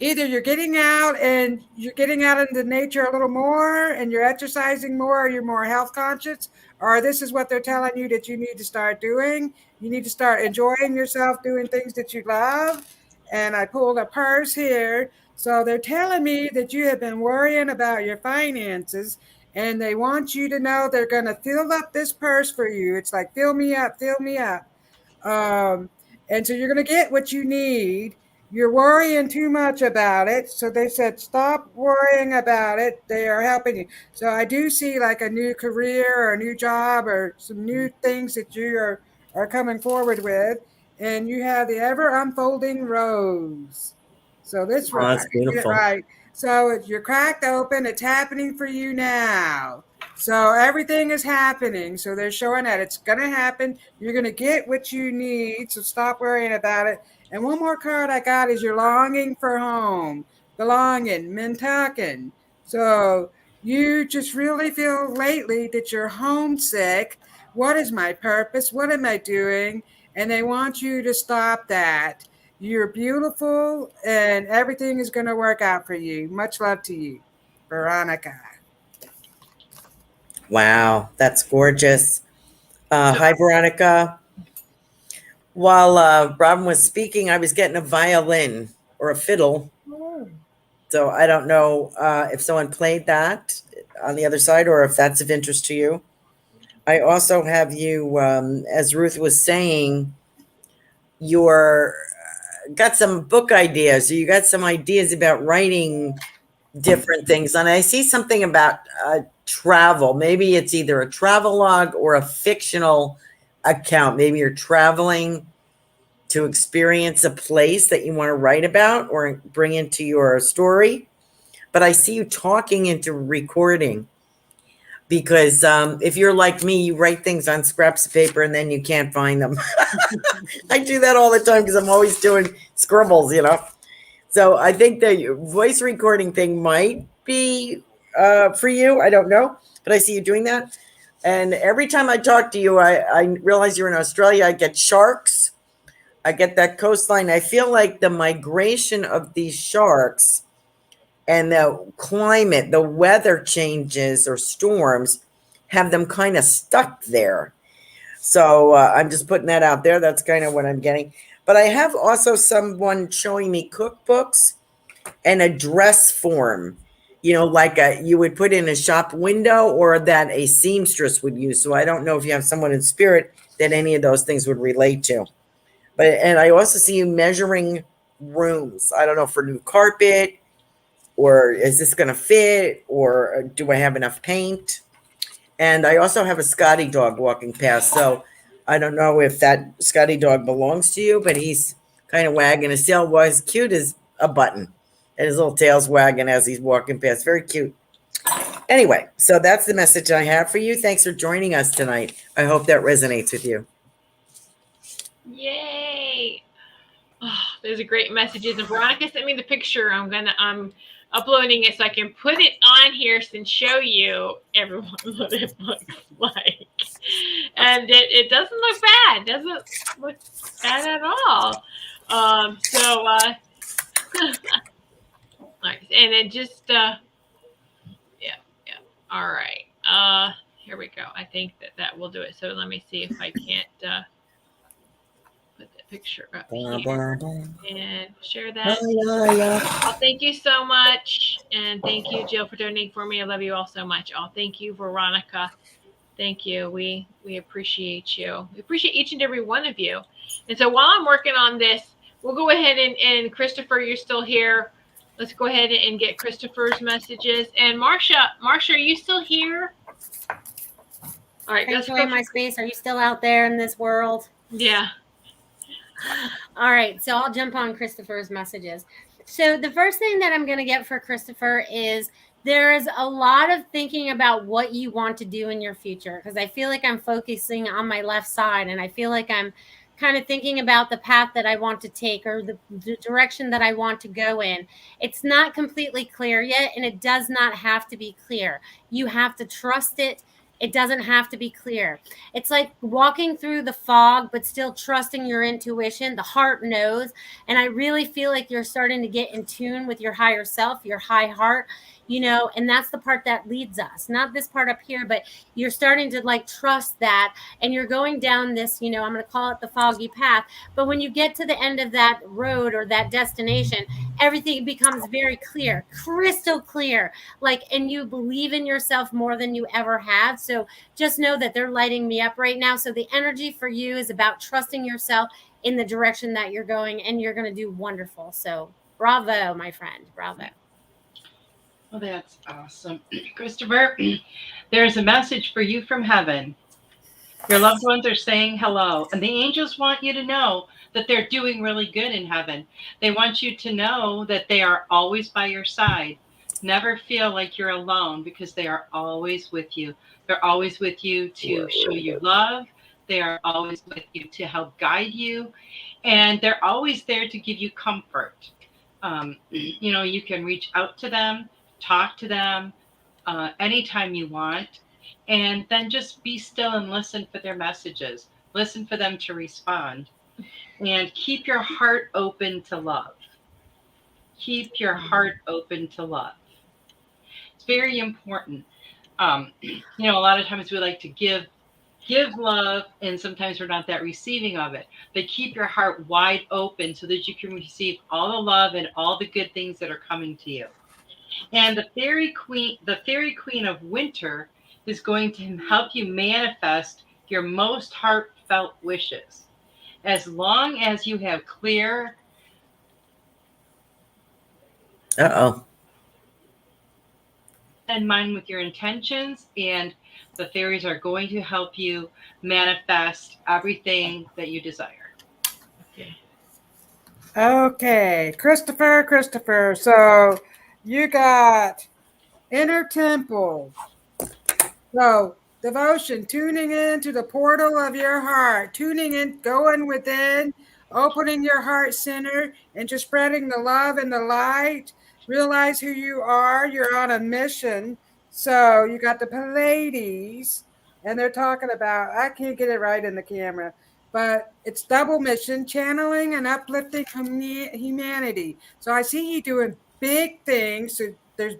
[SPEAKER 5] Either you're getting out and you're getting out into nature a little more and you're exercising more, or you're more health conscious, or this is what they're telling you that you need to start doing. You need to start enjoying yourself, doing things that you love. And I pulled a purse here. So they're telling me that you have been worrying about your finances, and they want you to know they're going to fill up this purse for you. It's like, fill me up, fill me up. And so you're going to get what you need. You're worrying too much about it. So they said, stop worrying about it. They are helping you. So I do see like a new career or a new job or some new things that you are coming forward with. And you have the ever unfolding rose. So this
[SPEAKER 4] that's beautiful.
[SPEAKER 5] Right. So you're cracked open. It's happening for you now. So everything is happening. So they're showing that it's going to happen. You're going to get what you need. So stop worrying about it. And one more card I got is you're longing for home, belonging, Mintucking. So you just really feel lately that you're homesick. What is my purpose? What am I doing? And they want you to stop that. You're beautiful, and everything is going to work out for you. Much love to you, Veronica.
[SPEAKER 4] Wow, that's gorgeous. Hi, Veronica. While Robin was speaking, I was getting a violin or a fiddle. So I don't know if someone played that on the other side or if that's of interest to you. I also have you, as Ruth was saying, you're got some book ideas. You got some ideas about writing different things. And I see something about travel. Maybe it's either a travel log or a fictional account. Maybe you're traveling to experience a place that you want to write about or bring into your story. But I see you talking into recording. because if you're like me, you write things on scraps of paper and then you can't find them. I do that all the time because I'm always doing scribbles, you know. So I think the voice recording thing might be for you. I don't know, but I see you doing that. And every time I talk to you, I realize you're in Australia. I get sharks. I get that coastline. I feel like the migration of these sharks and the climate, the weather changes or storms have them kind of stuck there. So I'm just putting that out there. That's kind of what I'm getting. But I have also someone showing me cookbooks and a dress form, you know, like you would put in a shop window or that a seamstress would use. So I don't know if you have someone in spirit that any of those things would relate to. And I also see you measuring rooms. I don't know, for new carpet, or is this going to fit, or do I have enough paint? And I also have a Scotty dog walking past. So I don't know if that Scotty dog belongs to you, but he's kind of wagging his tail. Well, he's cute as a button. And his little tail's wagging as he's walking past. Very cute. Anyway, so that's the message I have for you. Thanks for joining us tonight. I hope that resonates with you.
[SPEAKER 2] Yay! Oh, those are great messages. And Veronica sent me the picture. I'm uploading it so I can put it on here and show you everyone what it looks like. And it doesn't look bad. It doesn't look bad at all. Nice. And it just yeah. All right. Here we go. I think that will do it. So let me see if I can't put the picture up here and share that. Well, thank you so much. And thank you, Jill, for donating for me. I love you all so much. Oh, thank you, Veronica. Thank you. We appreciate you. We appreciate each and every one of you. And so while I'm working on this, we'll go ahead and Christopher, you're still here. Let's go ahead and get Christopher's messages. And Marsha, are you still here? All right.
[SPEAKER 3] Let's enjoy my space. Are you still out there in this world?
[SPEAKER 2] Yeah.
[SPEAKER 3] All right. So I'll jump on Christopher's messages. So the first thing that I'm going to get for Christopher is there's a lot of thinking about what you want to do in your future, because I feel like I'm focusing on my left side, and I feel like I'm kind of thinking about the path that I want to take, or the direction that I want to go in. It's not completely clear yet, and it does not have to be clear. You have to trust it. It doesn't have to be clear. It's like walking through the fog, but still trusting your intuition. The heart knows. And I really feel like you're starting to get in tune with your higher self, your high heart, you know, and that's the part that leads us, not this part up here, but you're starting to like trust that. And you're going down this, you know, I'm going to call it the foggy path. But when you get to the end of that road or that destination, everything becomes very clear, crystal clear, like, and you believe in yourself more than you ever have. So just know that they're lighting me up right now. So the energy for you is about trusting yourself in the direction that you're going, and you're going to do wonderful. So bravo, my friend. Bravo.
[SPEAKER 6] Well, that's awesome. Christopher, there's a message for you from heaven. Your loved ones are saying hello, and the angels want you to know that they're doing really good in heaven. They want you to know that they are always by your side. Never feel like you're alone, because they are always with you. They're always with you to show you love. They are always with you to help guide you. And they're always there to give you comfort. You know, you can reach out to them, talk to them anytime you want. And then just be still and listen for their messages. Listen for them to respond. And keep your heart open to love. Keep your heart open to love. It's very important. You know, a lot of times we like to give love, and sometimes we're not that receiving of it. But keep your heart wide open so that you can receive all the love and all the good things that are coming to you. And the fairy queen of winter is going to help you manifest your most heartfelt wishes. As long as you have clear in mind with your intentions, and the fairies are going to help you manifest everything that you desire.
[SPEAKER 5] Okay, Christopher. So you got inner temple, So, devotion, tuning into the portal of your heart, tuning in, going within, opening your heart center, and just spreading the love and the light. Realize who you are. You're on a mission. So, you got the Pleiades, and they're talking about, I can't get it right in the camera, but it's double mission, channeling and uplifting humanity. So, I see you doing big things. So, there's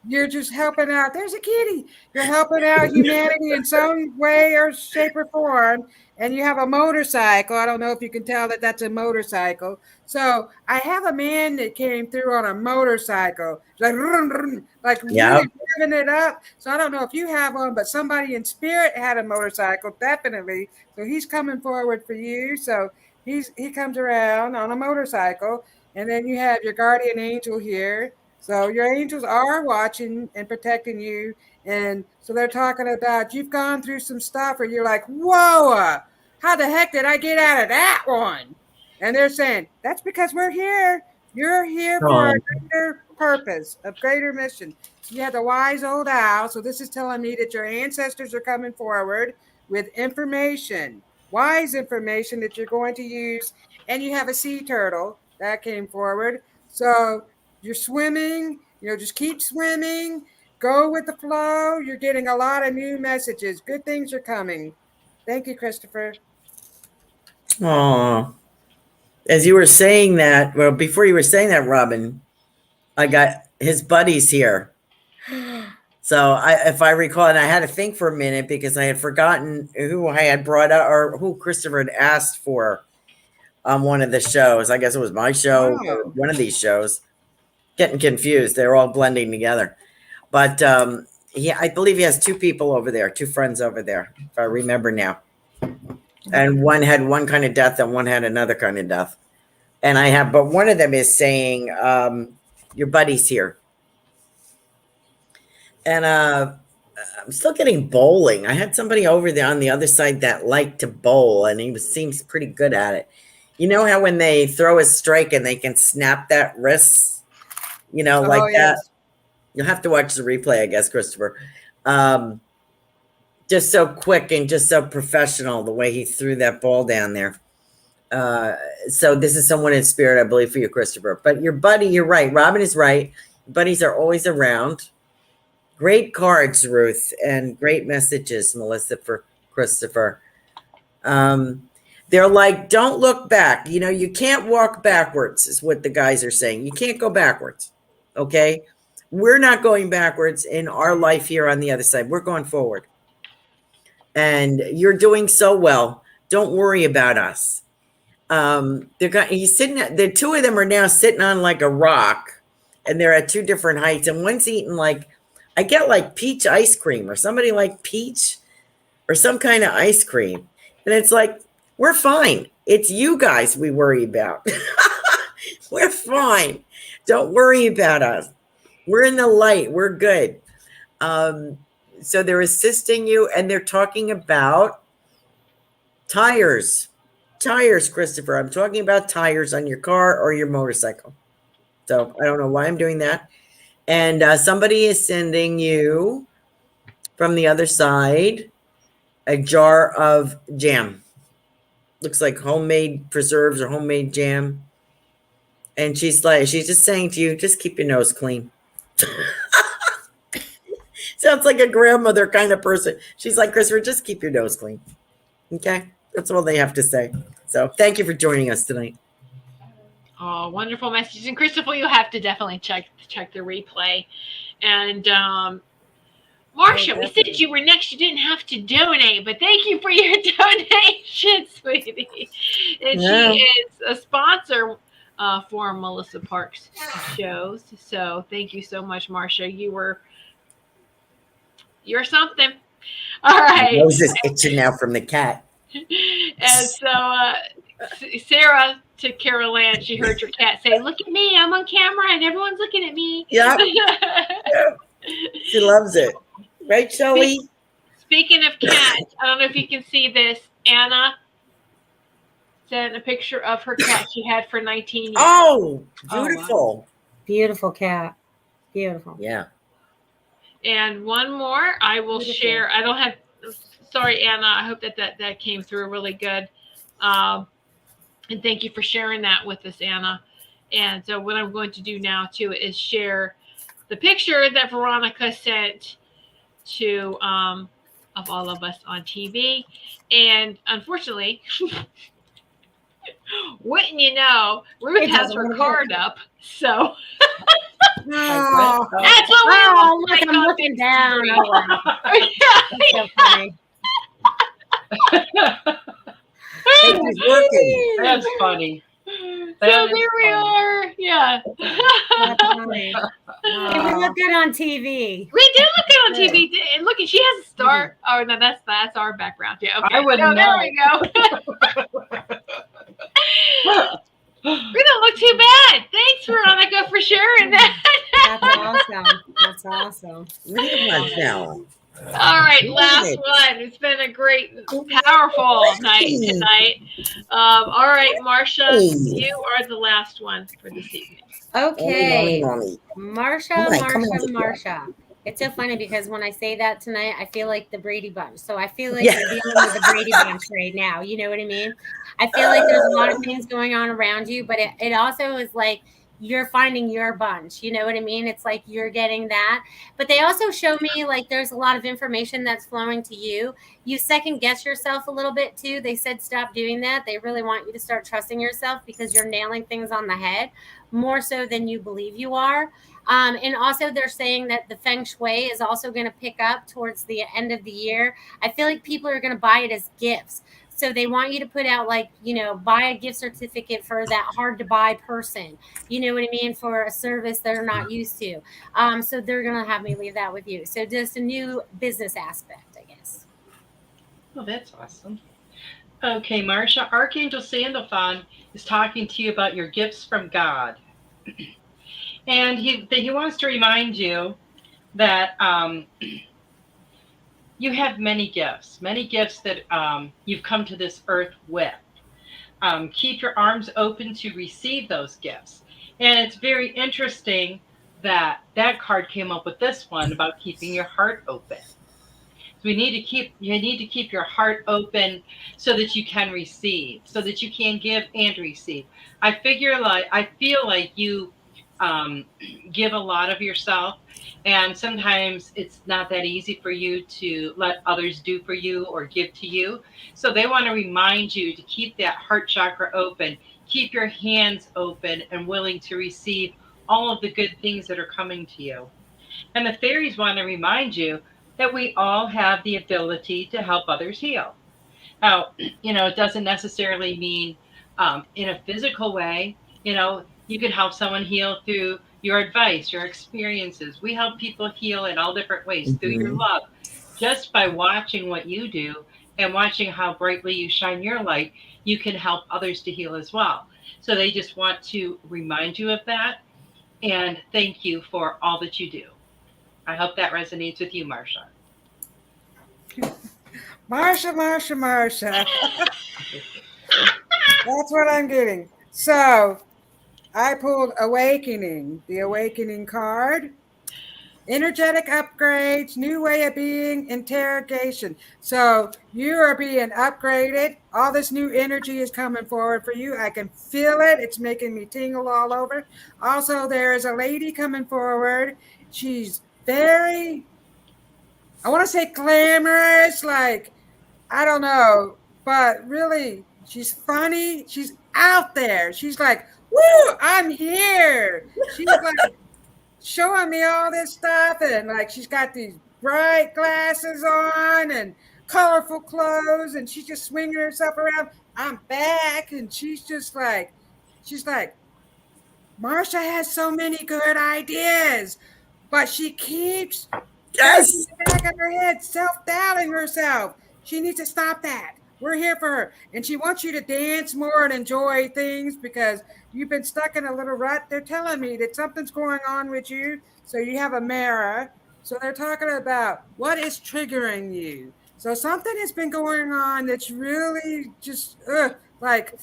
[SPEAKER 5] you're just helping out. There's a kitty. You're helping out humanity in some way or shape or form. And you have a motorcycle. I don't know if you can tell that that's a motorcycle. So I have a man that came through on a motorcycle, like, like
[SPEAKER 4] Yeah.
[SPEAKER 5] really revving it up. So I don't know if you have one, but somebody in spirit had a motorcycle, definitely. So he's coming forward for you. So he comes around on a motorcycle. And then you have your guardian angel here. So your angels are watching and protecting you. And so they're talking about you've gone through some stuff where you're like, whoa, how the heck did I get out of that one? And they're saying, that's because we're here. You're here for a greater purpose, a greater mission. You have the wise old owl. So this is telling me that your ancestors are coming forward with information, wise information that you're going to use. And you have a sea turtle that came forward. So you're swimming, just keep swimming, go with the flow. You're getting a lot of new messages. Good things are coming. Thank you, Christopher.
[SPEAKER 4] Oh, as you were saying that, well, before you were saying that, Robin, I got his buddies here. So if I recall, and I had to think for a minute because I had forgotten who I had brought up or who Christopher had asked for on one of the shows. I guess it was my show or one of these shows. Getting confused. They're all blending together. But I believe he has two people over there, two friends over there, if I remember now. And one had one kind of death and one had another kind of death. But one of them is saying, your buddy's here. And I'm still getting bowling. I had somebody over there on the other side that liked to bowl, and he seems pretty good at it. You know how when they throw a strike and they can snap that wrist? Like that. You'll have to watch the replay, I guess, Christopher. Just so quick and just so professional, the way he threw that ball down there. So this is someone in spirit, I believe, for you, Christopher. But your buddy, you're right. Robin is right. Buddies are always around. Great cards, Ruth, and great messages, Melissa, for Christopher. They're like, don't look back. You can't walk backwards, is what the guys are saying. You can't go backwards. Okay? We're not going backwards in our life here on the other side. We're going forward. And you're doing so well. Don't worry about us. He's sitting the two of them are now sitting on like a rock, and they're at two different heights, and one's eating I get like peach ice cream or somebody like peach or some kind of ice cream. And it's like, we're fine. It's you guys we worry about. We're fine. Don't worry about us. We're in the light. We're good. So they're assisting you, and they're talking about tires. Tires, Christopher. I'm talking about tires on your car or your motorcycle. So I don't know why I'm doing that. And somebody is sending you from the other side a jar of jam. Looks like homemade preserves or homemade jam. And she's just saying to you, just keep your nose clean. Sounds like a grandmother kind of person. She's like, Christopher, just keep your nose clean. Okay? That's all they have to say. So thank you for joining us tonight.
[SPEAKER 2] Oh, wonderful message. And Christopher, you'll have to definitely check the replay. And Marcia, we said you were next. You didn't have to donate, but thank you for your donation, sweetie. And she is a sponsor for Melissa Parks' shows. So thank you so much, Marcia. You're something. All right.
[SPEAKER 4] Nose is itching now from the cat.
[SPEAKER 2] And so Sarah to Carol Ann, she heard your cat say, look at me, I'm on camera and everyone's looking at me.
[SPEAKER 4] Yeah. She loves it. Right, Shelley?
[SPEAKER 2] Speaking of cats, I don't know if you can see this. Anna sent a picture of her cat she had for 19 years.
[SPEAKER 4] Oh, beautiful.
[SPEAKER 3] Oh, wow. Beautiful cat. Beautiful.
[SPEAKER 4] Yeah.
[SPEAKER 2] And one more, I will
[SPEAKER 3] Beautiful.
[SPEAKER 2] share. I don't have. Sorry, Anna. I hope that came through really good. And thank you for sharing that with us, Anna. And so what I'm going to do now too is share the picture that Veronica sent to of all of us on TV. And unfortunately, wouldn't you know, Ruth has her card up. So
[SPEAKER 5] No.
[SPEAKER 2] that's what we
[SPEAKER 3] Oh,
[SPEAKER 2] look
[SPEAKER 3] look,
[SPEAKER 2] like
[SPEAKER 3] I'm
[SPEAKER 2] on
[SPEAKER 3] looking
[SPEAKER 2] big
[SPEAKER 3] down.
[SPEAKER 2] screen.
[SPEAKER 3] Oh, wow. That's so funny.
[SPEAKER 4] Hey, she's working.
[SPEAKER 6] That's funny.
[SPEAKER 2] So
[SPEAKER 6] That
[SPEAKER 2] there
[SPEAKER 6] is
[SPEAKER 2] we
[SPEAKER 6] funny.
[SPEAKER 2] are. Yeah.
[SPEAKER 3] That's funny. Hey, we look good on TV.
[SPEAKER 2] We do look good on TV. And look, she has a star. Oh no, that's our background. Yeah. Okay.
[SPEAKER 6] I wouldn't
[SPEAKER 2] So there
[SPEAKER 6] know.
[SPEAKER 2] we go. We don't look too bad. Thanks, Veronica, for sharing that.
[SPEAKER 3] That's awesome. That's awesome.
[SPEAKER 4] Look at Marcella.
[SPEAKER 2] All right, last one. It's been a great, powerful night tonight. All right, Marcia, you are the last one for this evening.
[SPEAKER 3] Okay.
[SPEAKER 4] Mommy.
[SPEAKER 3] Marsha,
[SPEAKER 4] Come on,
[SPEAKER 3] Marsha,
[SPEAKER 4] come on.
[SPEAKER 3] Marsha. It's so funny because when I say that tonight, I feel like the Brady Bunch. So I feel like
[SPEAKER 4] Yeah.
[SPEAKER 3] you're dealing with the Brady Bunch right now. You know what I mean? I feel like there's a lot of things going on around you, but it also is like you're finding your bunch. You know what I mean? It's like you're getting that. But they also show me like there's a lot of information that's flowing to you. You second guess yourself a little bit too. They said stop doing that. They really want you to start trusting yourself because you're nailing things on the head more so than you believe you are. And also they're saying that the feng shui is also going to pick up towards the end of the year. I feel like people are going to buy it as gifts. So they want you to put out like, buy a gift certificate for that hard to buy person. You know what I mean? For a service they're not used to. So they're going to have me leave that with you. So just a new business aspect, I guess.
[SPEAKER 6] Oh, that's awesome. Okay, Marcia, Archangel Sandalphon is talking to you about your gifts from God. And he wants to remind you that you have many gifts that you've come to this earth with. Keep your arms open to receive those gifts. And it's very interesting that card came up with this one about keeping your heart open. So you need to keep your heart open so that you can receive, so that you can give and receive. I feel like you give a lot of yourself, and sometimes it's not that easy for you to let others do for you or give to you. So they want to remind you to keep that heart chakra open, keep your hands open and willing to receive all of the good things that are coming to you. And the fairies want to remind you that we all have the ability to help others heal. Now, it doesn't necessarily mean in a physical way. You can help someone heal through your advice, your experiences. We help people heal in all different ways through your love. Just by watching what you do and watching how brightly you shine your light, you can help others to heal as well. So they just want to remind you of that and thank you for all that you do. I hope that resonates with you, Marcia.
[SPEAKER 5] Marsha. That's what I'm getting. So I pulled Awakening, the Awakening card. Energetic upgrades, new way of being, interrogation. So you are being upgraded. All this new energy is coming forward for you. I can feel it. It's making me tingle all over. Also, there is a lady coming forward. She's very, I want to say glamorous, like, I don't know, but really, she's funny. She's out there. She's like, woo, I'm here. She's like, showing me all this stuff, and like she's got these bright glasses on and colorful clothes, and she's just swinging herself around. I'm back, and she's like, Marsha has so many good ideas, but she keeps in the back of her head self-doubting herself. She needs to stop that. We're here for her. And she wants you to dance more and enjoy things because you've been stuck in a little rut. They're telling me that something's going on with you. So you have a mirror. So they're talking about what is triggering you. So something has been going on that's really just like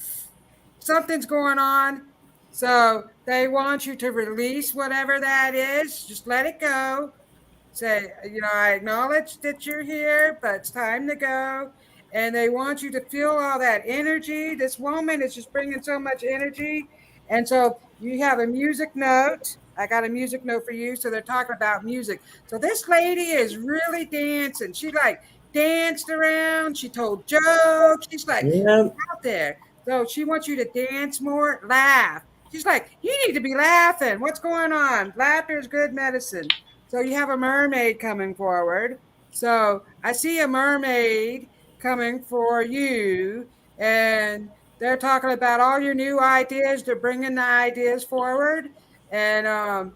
[SPEAKER 5] something's going on. So they want you to release whatever that is. Just let it go. say, I acknowledge that you're here, but it's time to go. And they want you to feel all that energy. This woman is just bringing so much energy. And so you have a music note. I got a music note for you. So they're talking about music. So this lady is really dancing. She like danced around. She told jokes. She's like
[SPEAKER 4] Yeah.
[SPEAKER 5] out there. So she wants you to dance more, laugh. She's like, you need to be laughing. What's going on? Laughter is good medicine. So you have a mermaid coming forward. So I see a mermaid coming for you, and they're talking about all your new ideas. They're bringing the ideas forward, and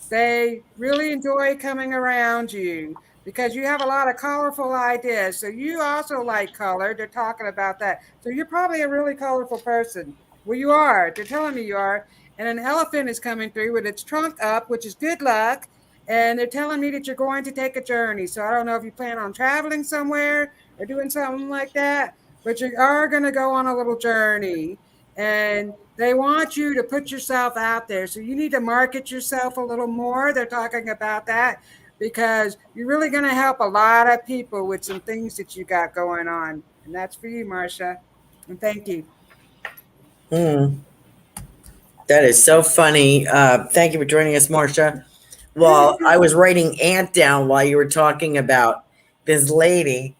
[SPEAKER 5] they really enjoy coming around you because you have a lot of colorful ideas. So you also like color. They're talking about that. So you're probably a really colorful person. Well, you are. They're telling me you are. And an elephant is coming through with its trunk up, which is good luck. And they're telling me that you're going to take a journey. So I don't know if you plan on traveling somewhere or doing something like that, but you are going to go on a little journey. And they want you to put yourself out there. So you need to market yourself a little more. They're talking about that because you're really going to help a lot of people with some things that you got going on. And that's for you, Marcia. And thank you.
[SPEAKER 4] That is so funny. Thank you for joining us, Marcia. Well, I was writing Ant down while you were talking about this lady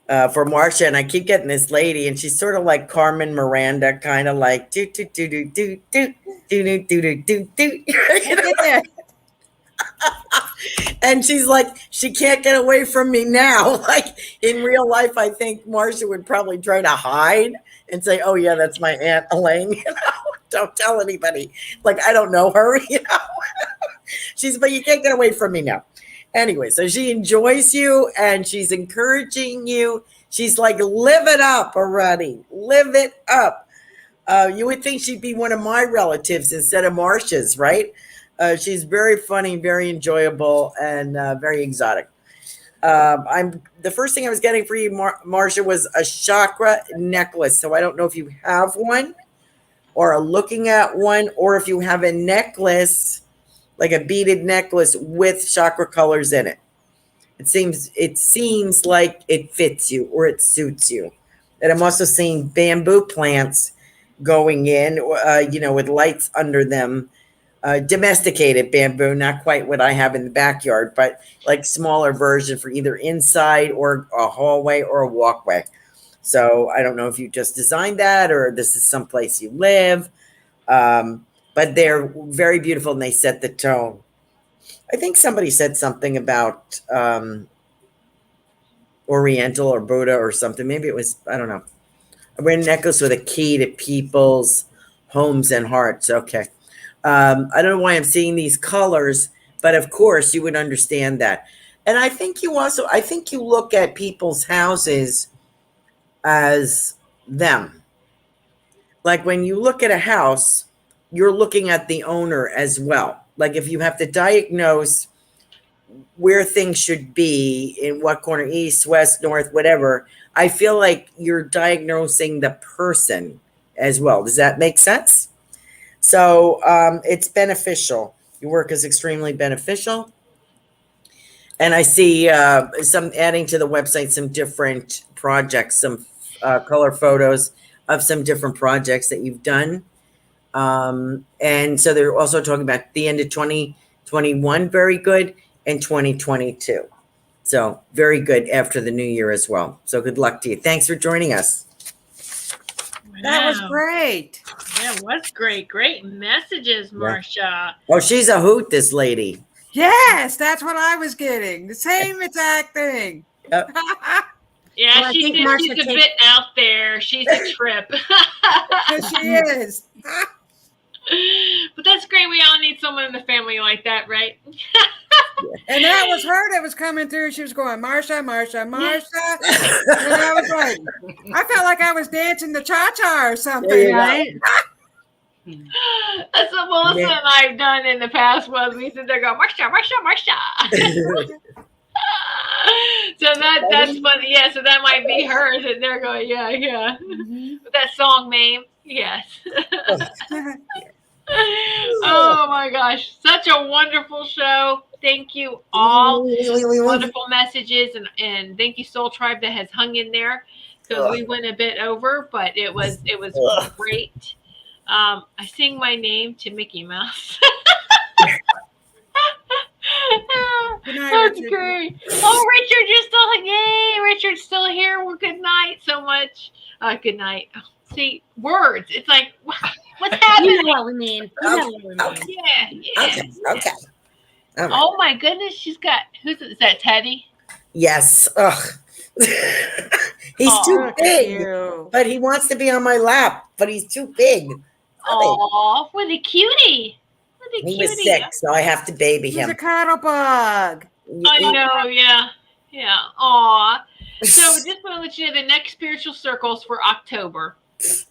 [SPEAKER 4] for Marcia, and I keep getting this lady, and she's sort of like Carmen Miranda, kind of like do do do do do do do do do do do. And she's like, she can't get away from me now. Like in real life, I think Marcia would probably try to hide and say, "Oh yeah, that's my Aunt Elaine." Don't tell anybody. Like I don't know her. But you can't get away from me now. Anyway, so she enjoys you and she's encouraging you. She's like, live it up already. Live it up. You would think she'd be one of my relatives instead of Marcia's, right? She's very funny, very enjoyable, and very exotic. The first thing I was getting for you, Marcia, was a chakra necklace. So I don't know if you have one or are looking at one, or if you have a necklace, like a beaded necklace with chakra colors in it. It seems like it fits you or it suits you. And I'm also seeing bamboo plants going in, with lights under them. Domesticated bamboo, not quite what I have in the backyard, but like smaller version for either inside or a hallway or a walkway. So I don't know if you just designed that or this is someplace you live. But they're very beautiful and they set the tone. I think somebody said something about Oriental or Buddha or something. Maybe it was, I don't know. I wear a necklace with a key to people's homes and hearts. Okay. I don't know why I'm seeing these colors, but of course you would understand that. And I think you look at people's houses as them. Like when you look at a house, you're looking at the owner as well. Like if you have to diagnose where things should be, in what corner, east, west, north, whatever, I feel like you're diagnosing the person as well. Does that make sense? So it's beneficial. Your work is extremely beneficial. And I see some adding to the website, some different projects, some color photos of some different projects that you've done. And so they're also talking about the end of 2021, very good, and 2022. So very good after the new year as well. So good luck to you. Thanks for joining us.
[SPEAKER 5] That was great.
[SPEAKER 2] Yeah, it was great. Great messages, Marcia.
[SPEAKER 4] Oh, she's a hoot, this lady.
[SPEAKER 5] Yes, that's what I was getting. The same exact thing.
[SPEAKER 2] Yeah,
[SPEAKER 3] Well,
[SPEAKER 2] she's a bit out there. She's a trip.
[SPEAKER 5] Yes, she is.
[SPEAKER 2] But that's great. We all need someone in the family like that, right?
[SPEAKER 5] And that was her that was coming through. She was going, Marcia, Marcia, Marcia. And I was like, I felt like I was dancing the cha-cha or something, right?
[SPEAKER 2] That's what Melissa and I have done in the past was we sit there go, Marcia, Marcia, Marcia. So that's funny. Yeah, so that might be her sitting there going, yeah. Mm-hmm. With that song name. Yes. Oh my gosh. Such a wonderful show. Thank you all. Wonderful messages, and thank you, Soul Tribe, that has hung in there because we went a bit over, but it was great. I sing my name to Mickey Mouse.
[SPEAKER 5] Good night,
[SPEAKER 2] That's
[SPEAKER 5] Richard.
[SPEAKER 2] great. Oh, Richard, you're still, yay! Richard's still here. Well, good night so much. Good night. See, words. It's like, what's happening?
[SPEAKER 3] You know what we mean. You know what we mean.
[SPEAKER 2] Yeah.
[SPEAKER 4] Okay. All right.
[SPEAKER 2] Oh my goodness, she's got, is that Teddy?
[SPEAKER 4] Yes. Ugh. He's too
[SPEAKER 5] Look at
[SPEAKER 4] big,
[SPEAKER 5] you.
[SPEAKER 4] but he wants to be on my lap, but he's too big.
[SPEAKER 2] Oh, what a cutie.
[SPEAKER 4] He was 6, so I have to baby
[SPEAKER 5] He's
[SPEAKER 4] him.
[SPEAKER 5] a cuddle bug.
[SPEAKER 2] I know, yeah. Aw. So just want to let you know the next spiritual circles for October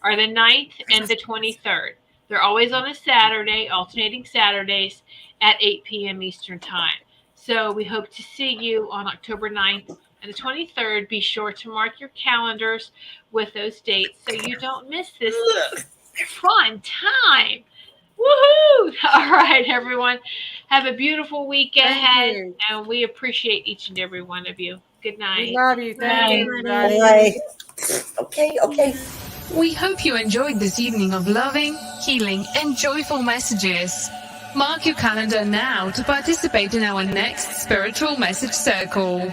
[SPEAKER 2] are the 9th and the 23rd. They're always on a Saturday, alternating Saturdays at 8 p.m. Eastern Time. So we hope to see you on October 9th and the 23rd. Be sure to mark your calendars with those dates so you don't miss this fun time. Woohoo! All right, everyone. Have a beautiful week ahead,
[SPEAKER 5] you.
[SPEAKER 2] and we appreciate each and every one of you. Good night.
[SPEAKER 5] We love you. Thank you, everybody.
[SPEAKER 4] Bye. Okay.
[SPEAKER 1] We hope you enjoyed this evening of loving, healing, and joyful messages. Mark your calendar now to participate in our next spiritual message circle.